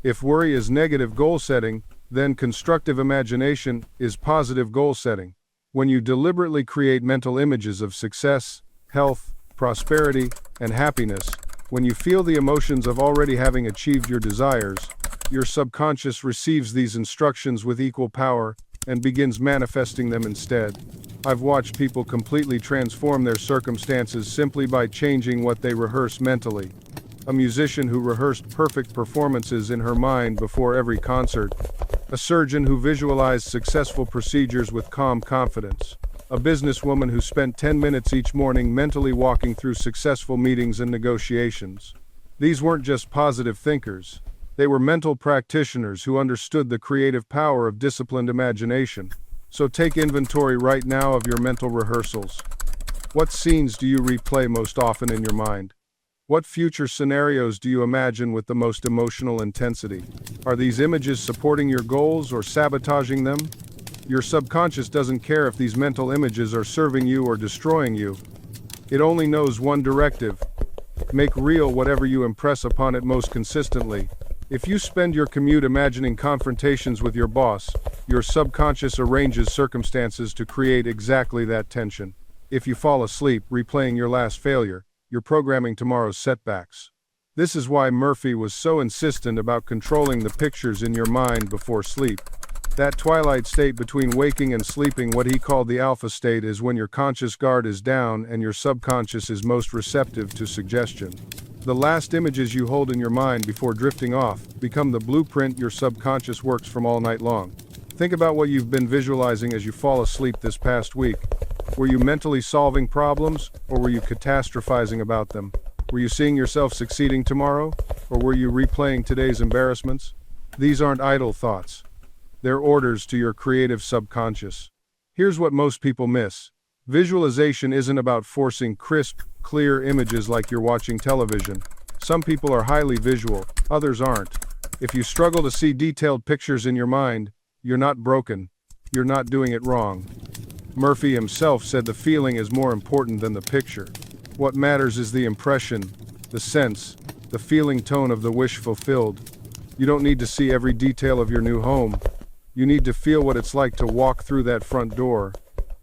If worry is negative goal setting, then constructive imagination is positive goal setting. When you deliberately create mental images of success, health, prosperity, and happiness, when you feel the emotions of already having achieved your desires, your subconscious receives these instructions with equal power and begins manifesting them instead. I've watched people completely transform their circumstances simply by changing what they rehearse mentally. A musician who rehearsed perfect performances in her mind before every concert. A surgeon who visualized successful procedures with calm confidence. A businesswoman who spent 10 minutes each morning mentally walking through successful meetings and negotiations. These weren't just positive thinkers. They were mental practitioners who understood the creative power of disciplined imagination. So take inventory right now of your mental rehearsals. What scenes do you replay most often in your mind? What future scenarios do you imagine with the most emotional intensity? Are these images supporting your goals or sabotaging them? Your subconscious doesn't care if these mental images are serving you or destroying you. It only knows one directive: make real whatever you impress upon it most consistently. If you spend your commute imagining confrontations with your boss, your subconscious arranges circumstances to create exactly that tension. If you fall asleep replaying your last failure, you're programming tomorrow's setbacks. This is why Murphy was so insistent about controlling the pictures in your mind before sleep. That twilight state between waking and sleeping, what he called the alpha state, is when your conscious guard is down and your subconscious is most receptive to suggestion. The last images you hold in your mind before drifting off become the blueprint your subconscious works from all night long. Think about what you've been visualizing as you fall asleep this past week. Were you mentally solving problems, or were you catastrophizing about them? Were you seeing yourself succeeding tomorrow, or were you replaying today's embarrassments? These aren't idle thoughts. They're orders to your creative subconscious. Here's what most people miss. Visualization isn't about forcing crisp, clear images like you're watching television. Some people are highly visual, others aren't. If you struggle to see detailed pictures in your mind, you're not broken. You're not doing it wrong. Murphy himself said the feeling is more important than the picture. What matters is the impression, the sense, the feeling tone of the wish fulfilled. You don't need to see every detail of your new home. You need to feel what it's like to walk through that front door.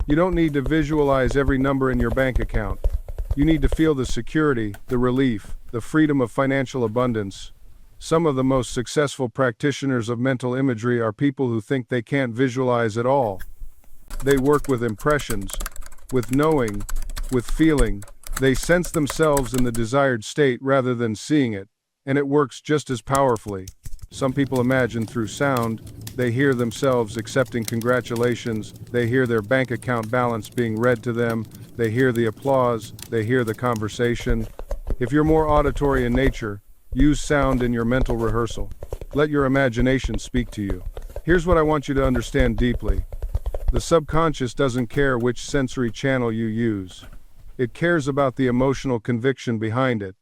You don't need to visualize every number in your bank account. You need to feel the security, the relief, the freedom of financial abundance. Some of the most successful practitioners of mental imagery are people who think they can't visualize at all. They work with impressions, with knowing, with feeling. They sense themselves in the desired state rather than seeing it, and it works just as powerfully. Some people imagine through sound. They hear themselves accepting congratulations. They hear their bank account balance being read to them. They hear the applause. They hear the conversation. If you're more auditory in nature, use sound in your mental rehearsal. Let your imagination speak to you. Here's what I want you to understand deeply. The subconscious doesn't care which sensory channel you use. It cares about the emotional conviction behind it.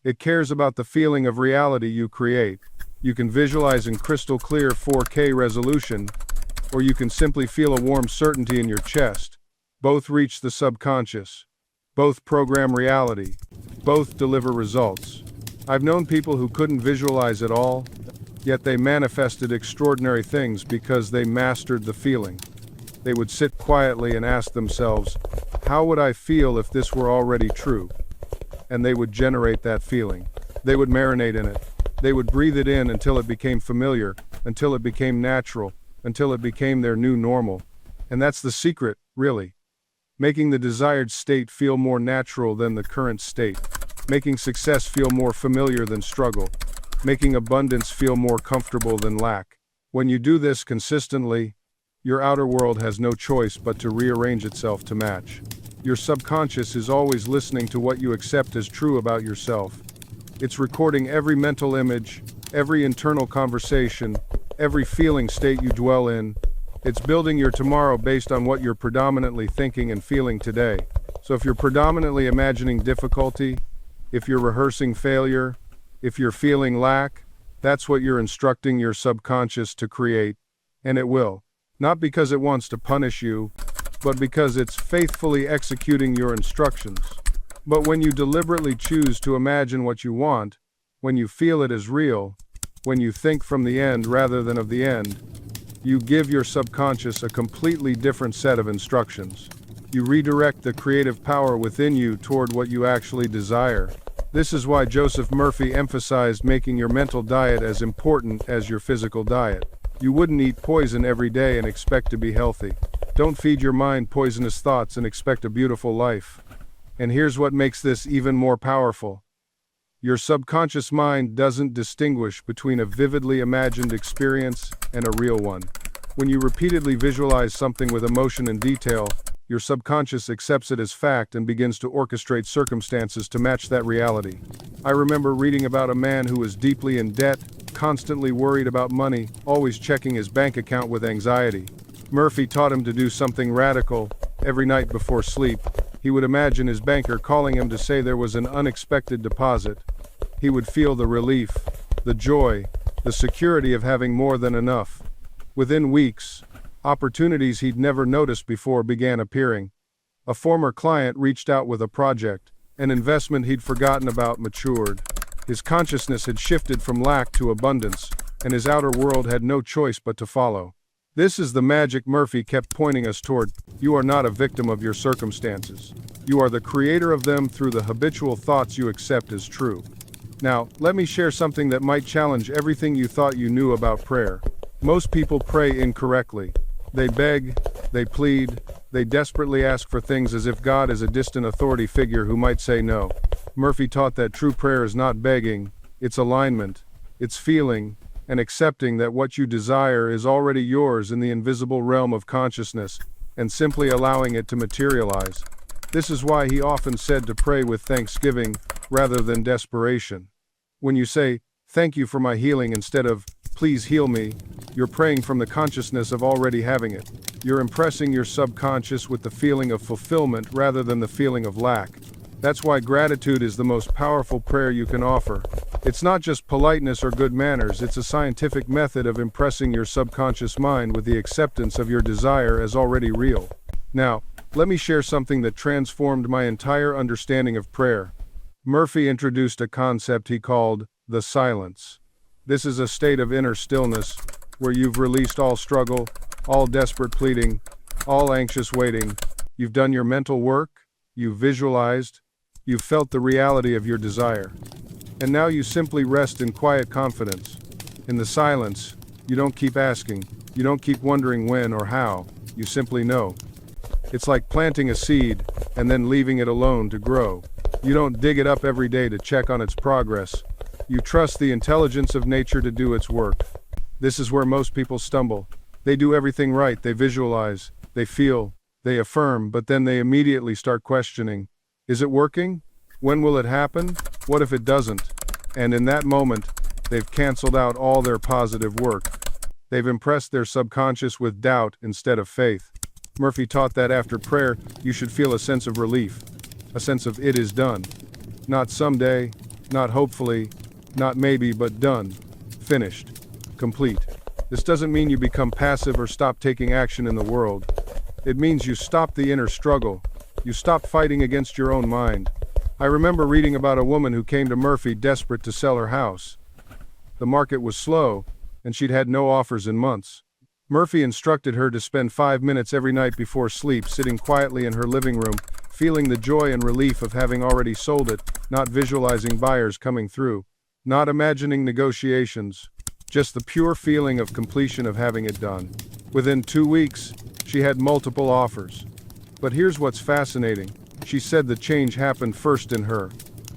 It cares about the feeling of reality you create. You can visualize in crystal clear 4K resolution, or you can simply feel a warm certainty in your chest. Both reach the subconscious. Both program reality. Both deliver results. I've known people who couldn't visualize at all, yet they manifested extraordinary things because they mastered the feeling. They would sit quietly and ask themselves, how would I feel if this were already true? And they would generate that feeling. They would marinate in it. They would breathe it in until it became familiar, until it became natural, until it became their new normal. And that's the secret, really. Making the desired state feel more natural than the current state. Making success feel more familiar than struggle. Making abundance feel more comfortable than lack. When you do this consistently, your outer world has no choice but to rearrange itself to match. Your subconscious is always listening to what you accept as true about yourself. It's recording every mental image, every internal conversation, every feeling state you dwell in. It's building your tomorrow based on what you're predominantly thinking and feeling today. So if you're predominantly imagining difficulty, if you're rehearsing failure, if you're feeling lack, that's what you're instructing your subconscious to create, and it will. Not because it wants to punish you, but because it's faithfully executing your instructions. But when you deliberately choose to imagine what you want, when you feel it as real, When you think from the end rather than of the end, you give your subconscious a completely different set of instructions. You redirect the creative power within you toward what you actually desire. This is why Joseph Murphy emphasized making your mental diet as important as your physical diet. You wouldn't eat poison every day and expect to be healthy. Don't feed your mind poisonous thoughts and expect a beautiful life. And here's what makes this even more powerful. Your subconscious mind doesn't distinguish between a vividly imagined experience and a real one. When you repeatedly visualize something with emotion and detail, your subconscious accepts it as fact and begins to orchestrate circumstances to match that reality. I remember reading about a man who was deeply in debt, constantly worried about money, always checking his bank account with anxiety. Murphy taught him to do something radical. Every night before sleep, he would imagine his banker calling him to say there was an unexpected deposit. He would feel the relief, the joy, the security of having more than enough. Within weeks, opportunities he'd never noticed before began appearing. A former client reached out with a project. An investment he'd forgotten about matured. His consciousness had shifted from lack to abundance, and his outer world had no choice but to follow. This is the magic Murphy kept pointing us toward. You are not a victim of your circumstances. You are the creator of them through the habitual thoughts you accept as true. Now, let me share something that might challenge everything you thought you knew about prayer. Most people pray incorrectly. They beg, they plead, they desperately ask for things as if God is a distant authority figure who might say no. Murphy taught that true prayer is not begging, it's alignment, it's feeling, and accepting that what you desire is already yours in the invisible realm of consciousness, and simply allowing it to materialize. This is why he often said to pray with thanksgiving rather than desperation. When you say, "Thank you for my healing," instead of, "Please heal me," you're praying from the consciousness of already having it. You're impressing your subconscious with the feeling of fulfillment rather than the feeling of lack. That's why gratitude is the most powerful prayer you can offer. It's not just politeness or good manners, it's a scientific method of impressing your subconscious mind with the acceptance of your desire as already real. Now, let me share something that transformed my entire understanding of prayer. Murphy introduced a concept he called the silence. This is a state of inner stillness, where you've released all struggle, all desperate pleading, all anxious waiting. You've done your mental work, you've visualized, you've felt the reality of your desire. And now you simply rest in quiet confidence. In the silence, you don't keep asking, you don't keep wondering when or how, you simply know. It's like planting a seed and then leaving it alone to grow. You don't dig it up every day to check on its progress. You trust the intelligence of nature to do its work. This is where most people stumble. They do everything right, they visualize, they feel, they affirm, but then they immediately start questioning. Is it working? When will it happen? What if it doesn't? And in that moment, they've canceled out all their positive work. They've impressed their subconscious with doubt instead of faith. Murphy taught that after prayer, you should feel a sense of relief, a sense of it is done. Not someday, not hopefully, not maybe, but done. Finished. Complete. This doesn't mean you become passive or stop taking action in the world. It means you stop the inner struggle. You stop fighting against your own mind. I remember reading about a woman who came to Murphy desperate to sell her house. The market was slow, and she'd had no offers in months. Murphy instructed her to spend 5 minutes every night before sleep sitting quietly in her living room, feeling the joy and relief of having already sold it, not visualizing buyers coming through, not imagining negotiations, just the pure feeling of completion of having it done. Within 2 weeks, she had multiple offers. But here's what's fascinating. She said the change happened first in her.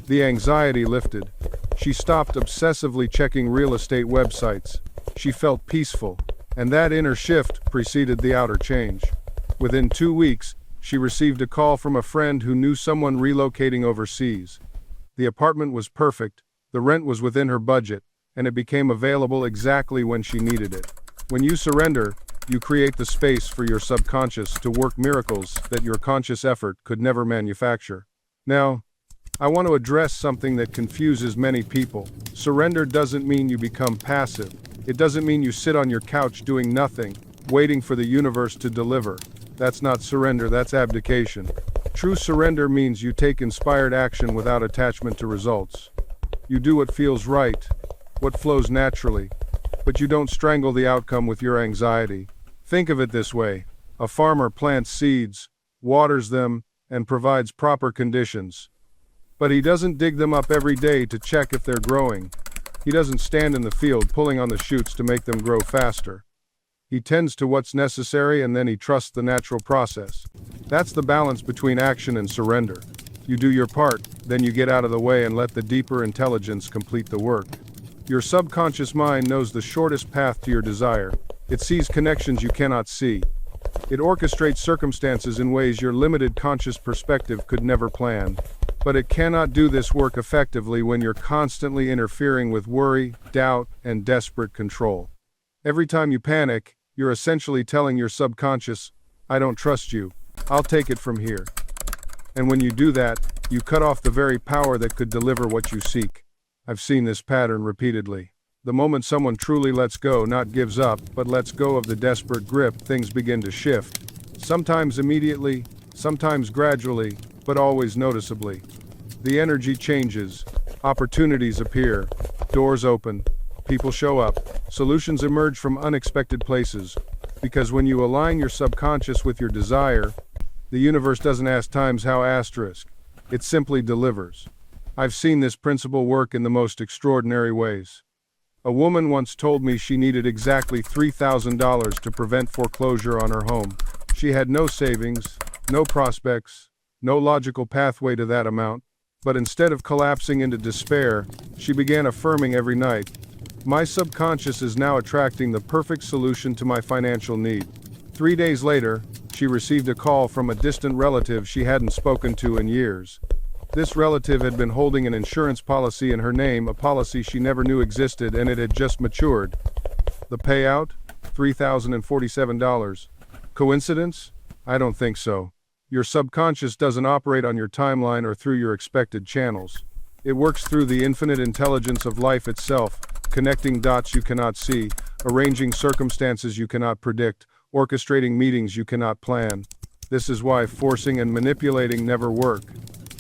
The anxiety lifted. She stopped obsessively checking real estate websites. She felt peaceful. And that inner shift preceded the outer change. Within 2 weeks, she received a call from a friend who knew someone relocating overseas. The apartment was perfect, the rent was within her budget, and it became available exactly when she needed it. When you surrender, you create the space for your subconscious to work miracles that your conscious effort could never manufacture. Now, I want to address something that confuses many people. Surrender doesn't mean you become passive. It doesn't mean you sit on your couch doing nothing, waiting for the universe to deliver. That's not surrender, that's abdication. True surrender means you take inspired action without attachment to results. You do what feels right. what flows naturally. But you don't strangle the outcome with your anxiety. Think of it this way. A farmer plants seeds, waters them, and provides proper conditions. But he doesn't dig them up every day to check if they're growing. He doesn't stand in the field pulling on the shoots to make them grow faster. He tends to what's necessary and then he trusts the natural process. That's the balance between action and surrender. You do your part, then you get out of the way and let the deeper intelligence complete the work. Your subconscious mind knows the shortest path to your desire. It sees connections you cannot see. It orchestrates circumstances in ways your limited conscious perspective could never plan. But it cannot do this work effectively when you're constantly interfering with worry, doubt, and desperate control. Every time you panic, you're essentially telling your subconscious, I don't trust you, I'll take it from here. And when you do that, you cut off the very power that could deliver what you seek. I've seen this pattern repeatedly. The moment someone truly lets go, not gives up, but lets go of the desperate grip, things begin to shift. Sometimes immediately, sometimes gradually, but always noticeably. The energy changes, opportunities appear, doors open, people show up, solutions emerge from unexpected places. Because when you align your subconscious with your desire, the universe doesn't ask times how asterisk. It simply delivers. I've seen this principle work in the most extraordinary ways. A woman once told me she needed exactly $3,000 to prevent foreclosure on her home. She had no savings, no prospects, no logical pathway to that amount. But instead of collapsing into despair, she began affirming every night, my subconscious is now attracting the perfect solution to my financial need. 3 days later, she received a call from a distant relative she hadn't spoken to in years. This relative had been holding an insurance policy in her name, a policy she never knew existed, and it had just matured. The payout? $3,047. Coincidence? I don't think so. Your subconscious doesn't operate on your timeline or through your expected channels. It works through the infinite intelligence of life itself, connecting dots you cannot see, arranging circumstances you cannot predict, orchestrating meetings you cannot plan. This is why forcing and manipulating never work.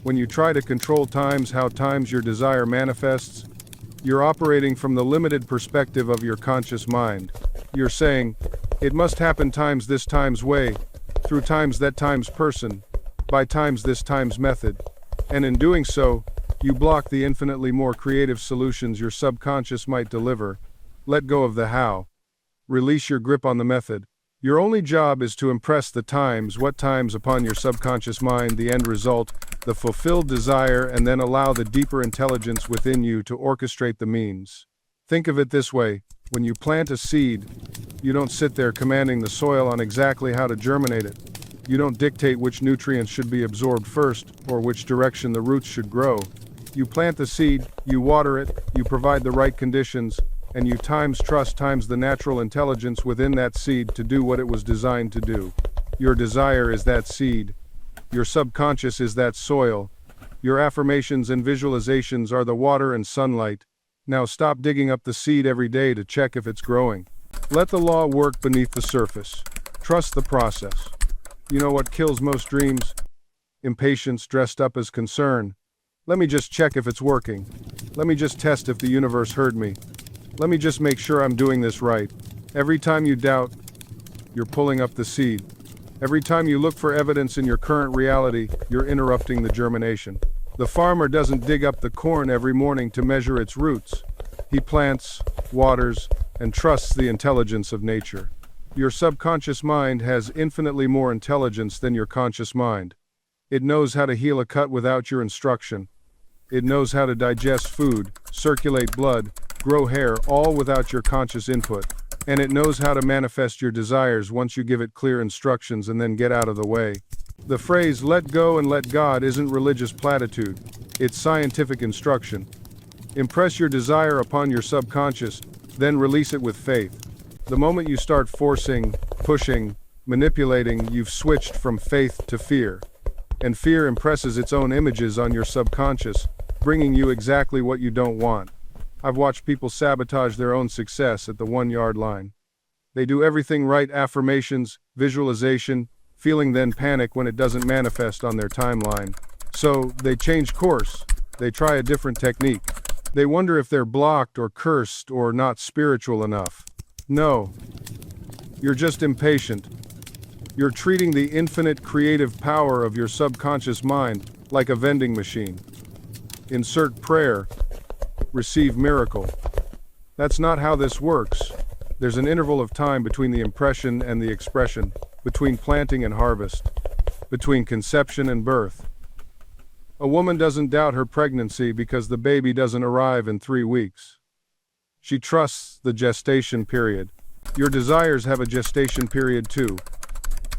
When you try to control how times your desire manifests, you're operating from the limited perspective of your conscious mind. You're saying, it must happen times this times way, through times that times person, by times this times method. And in doing so, you block the infinitely more creative solutions your subconscious might deliver. Let go of the how. Release your grip on the method. Your only job is to impress the times, what times upon your subconscious mind, the end result, the fulfilled desire, and then allow the deeper intelligence within you to orchestrate the means. Think of it this way, when you plant a seed, you don't sit there commanding the soil on exactly how to germinate it. You don't dictate which nutrients should be absorbed first, or which direction the roots should grow. You plant the seed, you water it, you provide the right conditions, and you trust the natural intelligence within that seed to do what it was designed to do. Your desire is that seed. Your subconscious is that soil. Your affirmations and visualizations are the water and sunlight. Now stop digging up the seed every day to check if it's growing. Let the law work beneath the surface. Trust the process. You know what kills most dreams? Impatience dressed up as concern. Let me just check if it's working. Let me just test if the universe heard me. Let me just make sure I'm doing this right. Every time you doubt, you're pulling up the seed. Every time you look for evidence in your current reality, you're interrupting the germination. The farmer doesn't dig up the corn every morning to measure its roots. He plants, waters, and trusts the intelligence of nature. Your subconscious mind has infinitely more intelligence than your conscious mind. It knows how to heal a cut without your instruction. It knows how to digest food, circulate blood, grow hair, all without your conscious input. And it knows how to manifest your desires once you give it clear instructions and then get out of the way. The phrase, let go and let God, isn't religious platitude. It's scientific instruction. Impress your desire upon your subconscious, then release it with faith. The moment you start forcing, pushing, manipulating, you've switched from faith to fear. And fear impresses its own images on your subconscious, bringing you exactly what you don't want. I've watched people sabotage their own success at the 1-yard line. They do everything right, affirmations, visualization, feeling then panic when it doesn't manifest on their timeline. So, they change course. They try a different technique. They wonder if they're blocked or cursed or not spiritual enough. No, you're just impatient. You're treating the infinite creative power of your subconscious mind like a vending machine. Insert prayer, receive miracle. That's not how this works. There's an interval of time between the impression and the expression, between planting and harvest, between conception and birth. A woman doesn't doubt her pregnancy because the baby doesn't arrive in 3 weeks. She trusts the gestation period. Your desires have a gestation period too.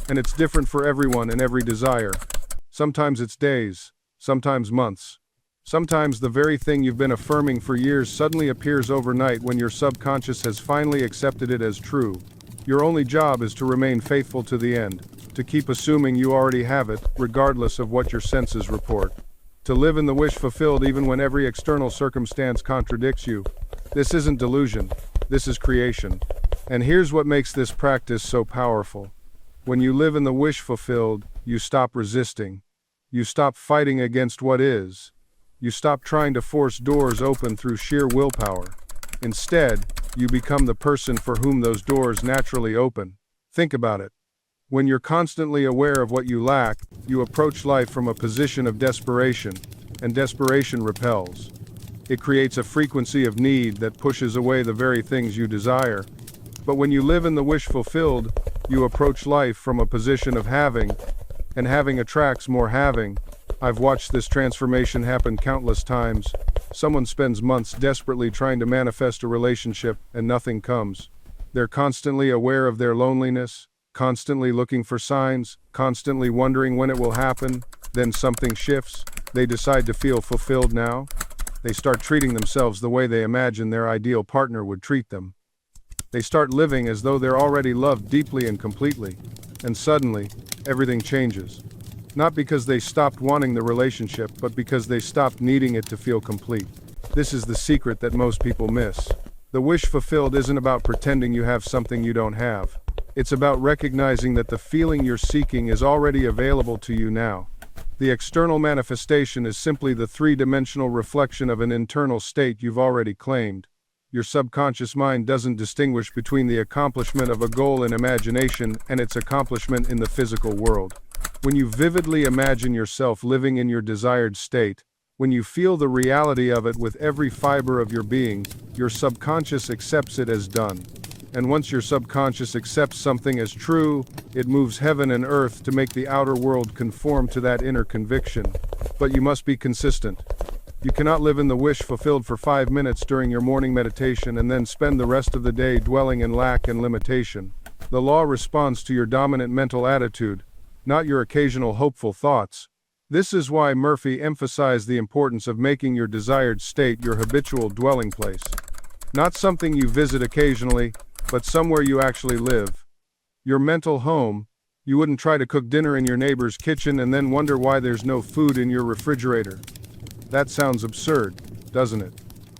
And it's different for everyone and every desire. Sometimes it's days, sometimes months. Sometimes the very thing you've been affirming for years suddenly appears overnight when your subconscious has finally accepted it as true. Your only job is to remain faithful to the end, to keep assuming you already have it, regardless of what your senses report. To live in the wish fulfilled even when every external circumstance contradicts you. This isn't delusion, this is creation. And here's what makes this practice so powerful. When you live in the wish fulfilled, you stop resisting. You stop fighting against what is. You stop trying to force doors open through sheer willpower. Instead, you become the person for whom those doors naturally open. Think about it. When you're constantly aware of what you lack, you approach life from a position of desperation, and desperation repels. It creates a frequency of need that pushes away the very things you desire. But when you live in the wish fulfilled, you approach life from a position of having, and having attracts more having. I've watched this transformation happen countless times. Someone spends months desperately trying to manifest a relationship, and nothing comes. They're constantly aware of their loneliness, constantly looking for signs, constantly wondering when it will happen. Then something shifts. They decide to feel fulfilled now. They start treating themselves the way they imagine their ideal partner would treat them. They start living as though they're already loved deeply and completely. And suddenly, everything changes. Not because they stopped wanting the relationship, but because they stopped needing it to feel complete. This is the secret that most people miss. The wish fulfilled isn't about pretending you have something you don't have. It's about recognizing that the feeling you're seeking is already available to you now. The external manifestation is simply the three-dimensional reflection of an internal state you've already claimed. Your subconscious mind doesn't distinguish between the accomplishment of a goal in imagination and its accomplishment in the physical world. When you vividly imagine yourself living in your desired state, when you feel the reality of it with every fiber of your being, your subconscious accepts it as done. And once your subconscious accepts something as true, it moves heaven and earth to make the outer world conform to that inner conviction. But you must be consistent. You cannot live in the wish fulfilled for 5 minutes during your morning meditation and then spend the rest of the day dwelling in lack and limitation. The law responds to your dominant mental attitude, not your occasional hopeful thoughts. This is why Murphy emphasized the importance of making your desired state your habitual dwelling place. Not something you visit occasionally, but somewhere you actually live. Your mental home. You wouldn't try to cook dinner in your neighbor's kitchen and then wonder why there's no food in your refrigerator. That sounds absurd, doesn't it?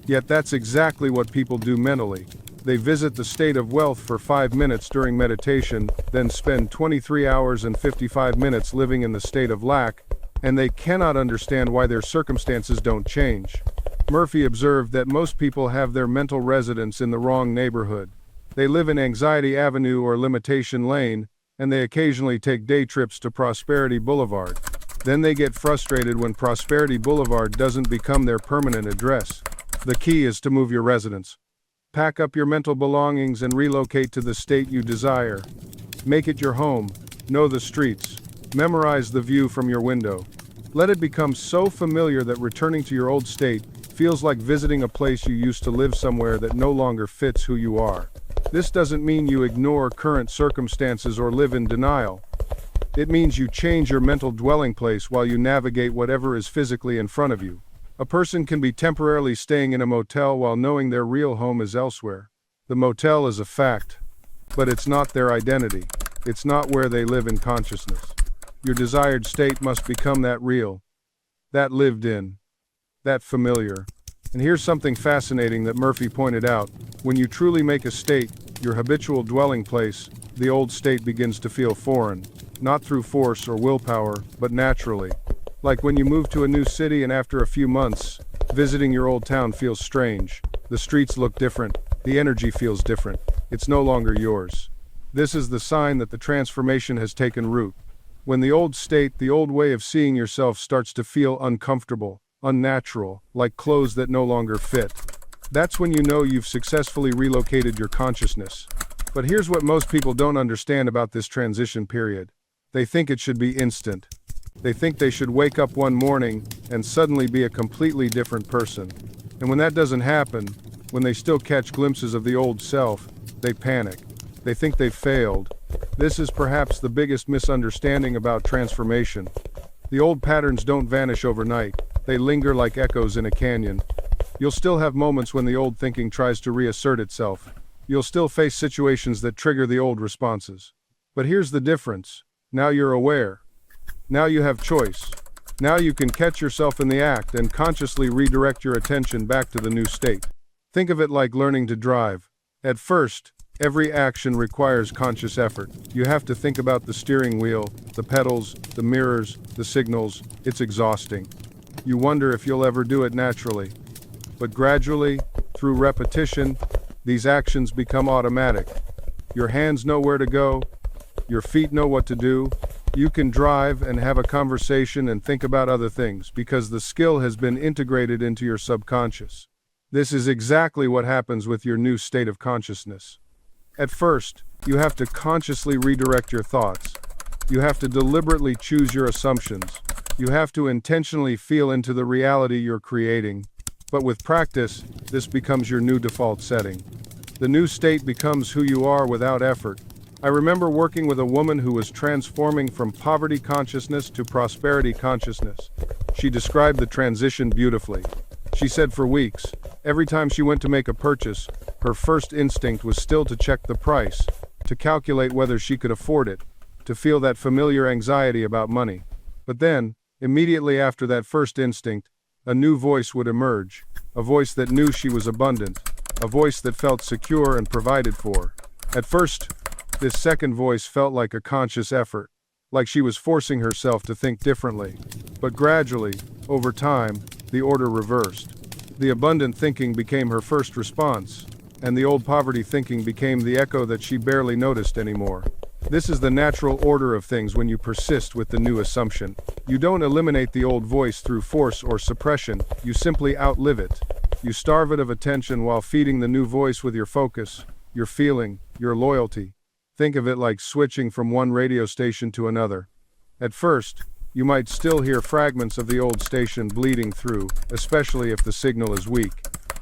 Yet that's exactly what people do mentally. They visit the state of wealth for 5 minutes during meditation, then spend 23 hours and 55 minutes living in the state of lack, and they cannot understand why their circumstances don't change. Murphy observed that most people have their mental residence in the wrong neighborhood. They live in Anxiety Avenue or Limitation Lane, and they occasionally take day trips to Prosperity Boulevard. Then they get frustrated when Prosperity Boulevard doesn't become their permanent address. The key is to move your residence. Pack up your mental belongings and relocate to the state you desire. Make it your home. Know the streets. Memorize the view from your window. Let it become so familiar that returning to your old state feels like visiting a place you used to live somewhere that no longer fits who you are. This doesn't mean you ignore current circumstances or live in denial. It means you change your mental dwelling place while you navigate whatever is physically in front of you. A person can be temporarily staying in a motel while knowing their real home is elsewhere. The motel is a fact, but it's not their identity. It's not where they live in consciousness. Your desired state must become that real, that lived in, that familiar. And here's something fascinating that Murphy pointed out. When you truly make a state your habitual dwelling place, the old state begins to feel foreign, not through force or willpower, but naturally. Like when you move to a new city and after a few months, Visiting your old town feels strange. The streets look different. The energy feels different. It's no longer yours. This is the sign that the transformation has taken root. When the old state, the old way of seeing yourself starts to feel uncomfortable, unnatural, like clothes that no longer fit. That's when you know you've successfully relocated your consciousness. But here's what most people don't understand about this transition period. They think it should be instant. They think they should wake up one morning and suddenly be a completely different person. And when that doesn't happen, when they still catch glimpses of the old self, they panic. They think they've failed. This is perhaps the biggest misunderstanding about transformation. The old patterns don't vanish overnight. They linger like echoes in a canyon. You'll still have moments when the old thinking tries to reassert itself. You'll still face situations that trigger the old responses. But here's the difference. Now you're aware. Now you have choice. Now you can catch yourself in the act and consciously redirect your attention back to the new state. Think of it like learning to drive. At first, every action requires conscious effort. You have to think about the steering wheel, the pedals, the mirrors, the signals. It's exhausting. You wonder if you'll ever do it naturally. But gradually, through repetition, these actions become automatic. Your hands know where to go. Your feet know what to do. You can drive and have a conversation and think about other things because the skill has been integrated into your subconscious. This is exactly what happens with your new state of consciousness. At first, you have to consciously redirect your thoughts. You have to deliberately choose your assumptions. You have to intentionally feel into the reality you're creating. But with practice, this becomes your new default setting. The new state becomes who you are without effort. I remember working with a woman who was transforming from poverty consciousness to prosperity consciousness. She described the transition beautifully. She said for weeks, every time she went to make a purchase, her first instinct was still to check the price, to calculate whether she could afford it, to feel that familiar anxiety about money. But then, immediately after that first instinct, a new voice would emerge, a voice that knew she was abundant, a voice that felt secure and provided for. At first, this second voice felt like a conscious effort, like she was forcing herself to think differently. But gradually, over time, the order reversed. The abundant thinking became her first response, and the old poverty thinking became the echo that she barely noticed anymore. This is the natural order of things when you persist with the new assumption. You don't eliminate the old voice through force or suppression, you simply outlive it. You starve it of attention while feeding the new voice with your focus, your feeling, your loyalty. Think of it like switching from one radio station to another. At first, you might still hear fragments of the old station bleeding through, especially if the signal is weak.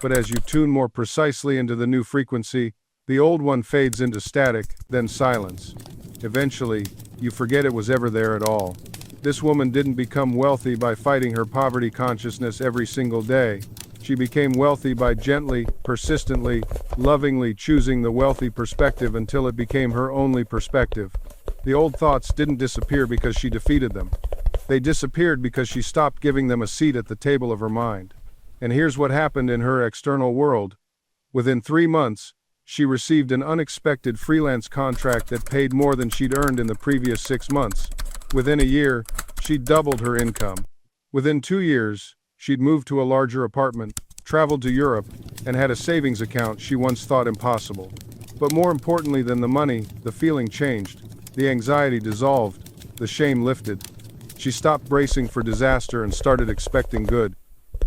But as you tune more precisely into the new frequency, the old one fades into static, then silence. Eventually, you forget it was ever there at all. This woman didn't become wealthy by fighting her poverty consciousness every single day. She became wealthy by gently, persistently, lovingly choosing the wealthy perspective until it became her only perspective. The old thoughts didn't disappear because she defeated them. They disappeared because she stopped giving them a seat at the table of her mind. And here's what happened in her external world. Within 3 months, she received an unexpected freelance contract that paid more than she'd earned in the previous 6 months. Within a year, she'd doubled her income. Within 2 years, she'd moved to a larger apartment, traveled to Europe, and had a savings account she once thought impossible. But more importantly than the money, the feeling changed. The anxiety dissolved. The shame lifted. She stopped bracing for disaster and started expecting good.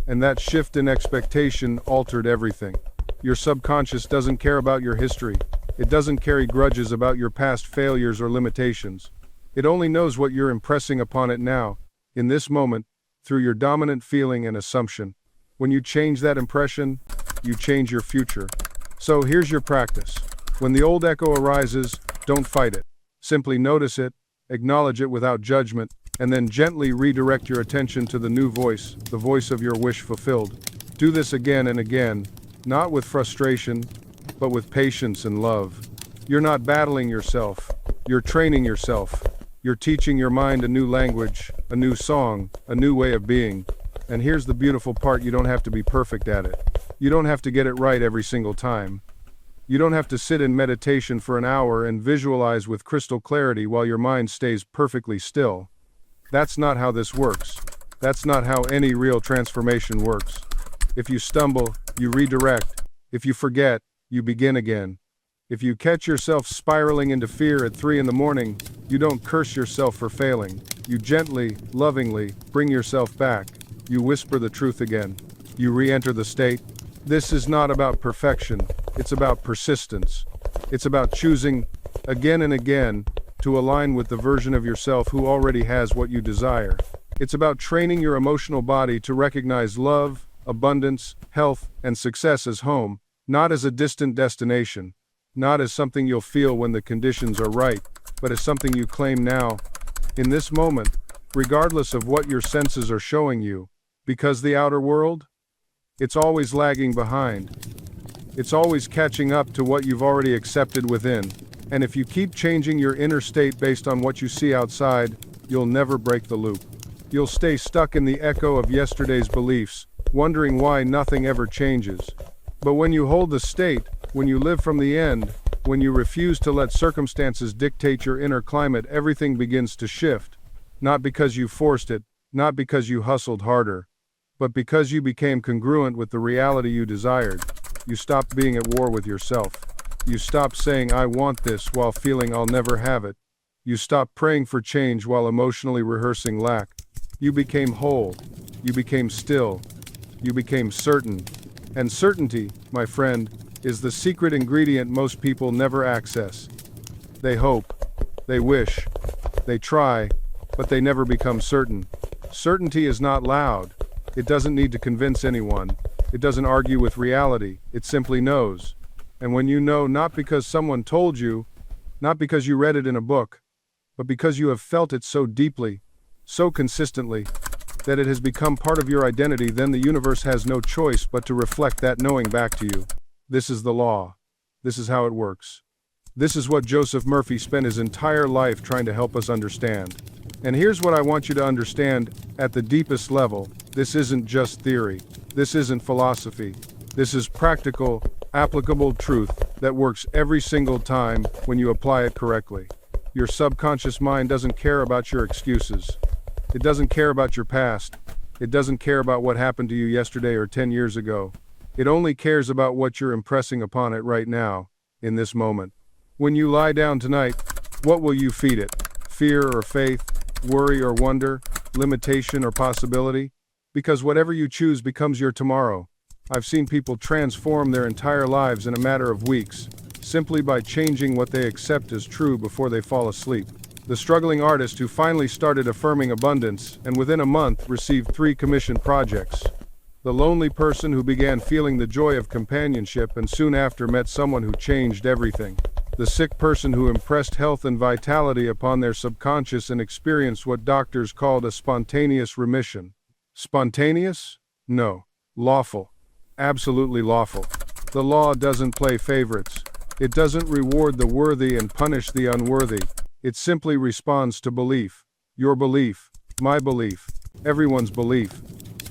And that shift in expectation altered everything. Your subconscious doesn't care about your history. It doesn't carry grudges about your past failures or limitations. It only knows what you're impressing upon it now, in this moment, through your dominant feeling and assumption. When you change that impression, you change your future. So here's your practice. When the old echo arises, don't fight it. Simply notice it, acknowledge it without judgment, and then gently redirect your attention to the new voice, the voice of your wish fulfilled. Do this again and again, not with frustration, but with patience and love. You're not battling yourself, you're training yourself. You're teaching your mind a new language, a new song, a new way of being. And here's the beautiful part, you don't have to be perfect at it. You don't have to get it right every single time. You don't have to sit in meditation for an hour and visualize with crystal clarity while your mind stays perfectly still. That's not how this works. That's not how any real transformation works. If you stumble, you redirect. If you forget, you begin again. If you catch yourself spiraling into fear at 3 in the morning, you don't curse yourself for failing. You gently, lovingly, bring yourself back. You whisper the truth again. You re-enter the state. This is not about perfection. It's about persistence. It's about choosing, again and again, to align with the version of yourself who already has what you desire. It's about training your emotional body to recognize love, abundance, health, and success as home, not as a distant destination. Not as something you'll feel when the conditions are right, but as something you claim now, in this moment, regardless of what your senses are showing you. Because the outer world? It's always lagging behind. It's always catching up to what you've already accepted within. And if you keep changing your inner state based on what you see outside, you'll never break the loop. You'll stay stuck in the echo of yesterday's beliefs, wondering why nothing ever changes. But when you hold the state, when you live from the end, when you refuse to let circumstances dictate your inner climate, everything begins to shift. Not because you forced it, not because you hustled harder, but because you became congruent with the reality you desired. You stopped being at war with yourself. You stopped saying, "I want this," while feeling, "I'll never have it." You stopped praying for change while emotionally rehearsing lack. You became whole. You became still. You became certain. And certainty, my friend, is the secret ingredient most people never access. They hope, they wish, they try, but they never become certain. Certainty is not loud. It doesn't need to convince anyone. It doesn't argue with reality. It simply knows. And when you know, not because someone told you, not because you read it in a book, but because you have felt it so deeply, so consistently, that it has become part of your identity, then the universe has no choice but to reflect that knowing back to you. This is the law. This is how it works. This is what Joseph Murphy spent his entire life trying to help us understand. And here's what I want you to understand at the deepest level. This isn't just theory. This isn't philosophy. This is practical, applicable truth that works every single time when you apply it correctly. Your subconscious mind doesn't care about your excuses. It doesn't care about your past. It doesn't care about what happened to you yesterday or 10 years ago. It only cares about what you're impressing upon it right now, in this moment. When you lie down tonight, what will you feed it? Fear or faith? Worry or wonder? Limitation or possibility? Because whatever you choose becomes your tomorrow. I've seen people transform their entire lives in a matter of weeks, simply by changing what they accept as true before they fall asleep. The struggling artist who finally started affirming abundance, and within a month received 3 commissioned projects. The lonely person who began feeling the joy of companionship and soon after met someone who changed everything. The sick person who impressed health and vitality upon their subconscious and experienced what doctors called a spontaneous remission. Spontaneous? No. Lawful. Absolutely lawful. The law doesn't play favorites. It doesn't reward the worthy and punish the unworthy. It simply responds to belief. Your belief, my belief, everyone's belief.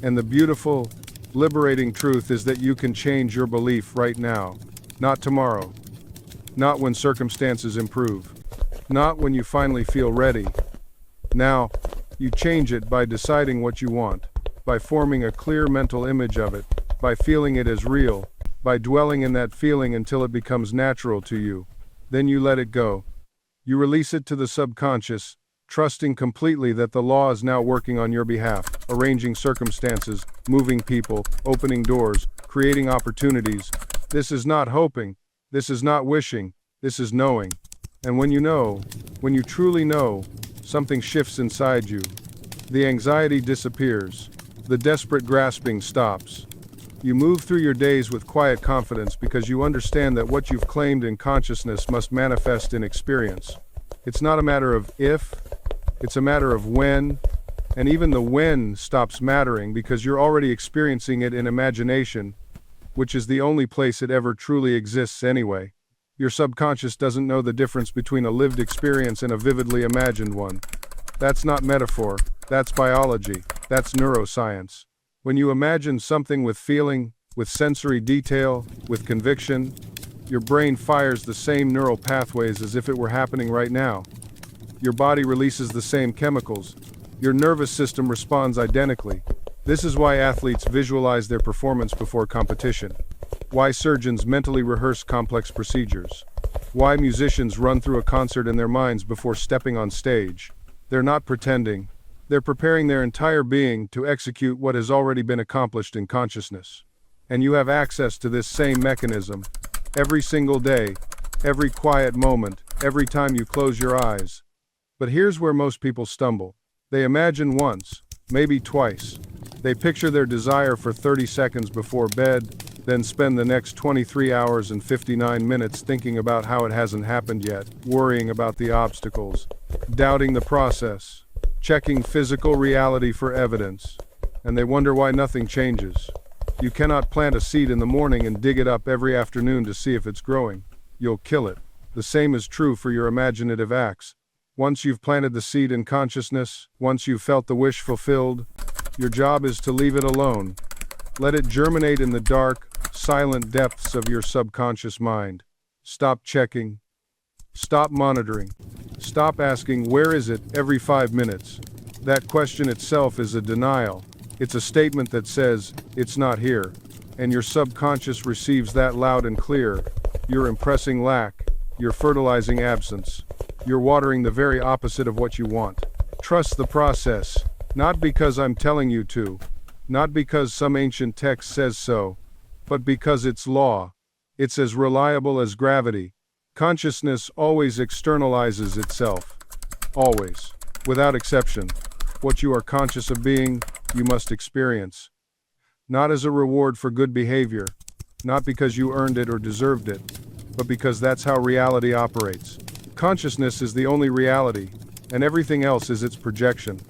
And the beautiful, liberating truth is that you can change your belief right now. Not tomorrow. Not when circumstances improve. Not when you finally feel ready. Now, you change it by deciding what you want, by forming a clear mental image of it, by feeling it as real, by dwelling in that feeling until it becomes natural to you. Then you let it go. You release it to the subconscious, trusting completely that the law is now working on your behalf, arranging circumstances, moving people, opening doors, creating opportunities. This is not hoping. This is not wishing. This is knowing. And when you know, when you truly know, something shifts inside you. The anxiety disappears. The desperate grasping stops. You move through your days with quiet confidence because you understand that what you've claimed in consciousness must manifest in experience. It's not a matter of if, it's a matter of when, and even the when stops mattering because you're already experiencing it in imagination, which is the only place it ever truly exists anyway. Your subconscious doesn't know the difference between a lived experience and a vividly imagined one. That's not metaphor, that's biology, that's neuroscience. When you imagine something with feeling, with sensory detail, with conviction, your brain fires the same neural pathways as if it were happening right now. Your body releases the same chemicals. Your nervous system responds identically. This is why athletes visualize their performance before competition. Why surgeons mentally rehearse complex procedures. Why musicians run through a concert in their minds before stepping on stage. They're not pretending. They're preparing their entire being to execute what has already been accomplished in consciousness. And you have access to this same mechanism every single day, every quiet moment, every time you close your eyes. But here's where most people stumble. They imagine once, maybe twice. They picture their desire for 30 seconds before bed, then spend the next 23 hours and 59 minutes thinking about how it hasn't happened yet, worrying about the obstacles, doubting the process, checking physical reality for evidence, and they wonder why nothing changes. You cannot plant a seed in the morning and dig it up every afternoon to see if it's growing. You'll kill it. The same is true for your imaginative acts. Once you've planted the seed in consciousness, once you've felt the wish fulfilled, your job is to leave it alone. Let it germinate in the dark, silent depths of your subconscious mind. Stop checking. Stop monitoring. Stop asking, "Where is it?" every 5 minutes. That question itself is a denial. It's a statement that says, "It's not here." And your subconscious receives that loud and clear. You're impressing lack. You're fertilizing absence. You're watering the very opposite of what you want. Trust the process. Not because I'm telling you to. Not because some ancient text says so. But because it's law. It's as reliable as gravity. Consciousness always externalizes itself. Always. Without exception. What you are conscious of being, you must experience. Not as a reward for good behavior. Not because you earned it or deserved it. But because that's how reality operates. Consciousness is the only reality, and everything else is its projection.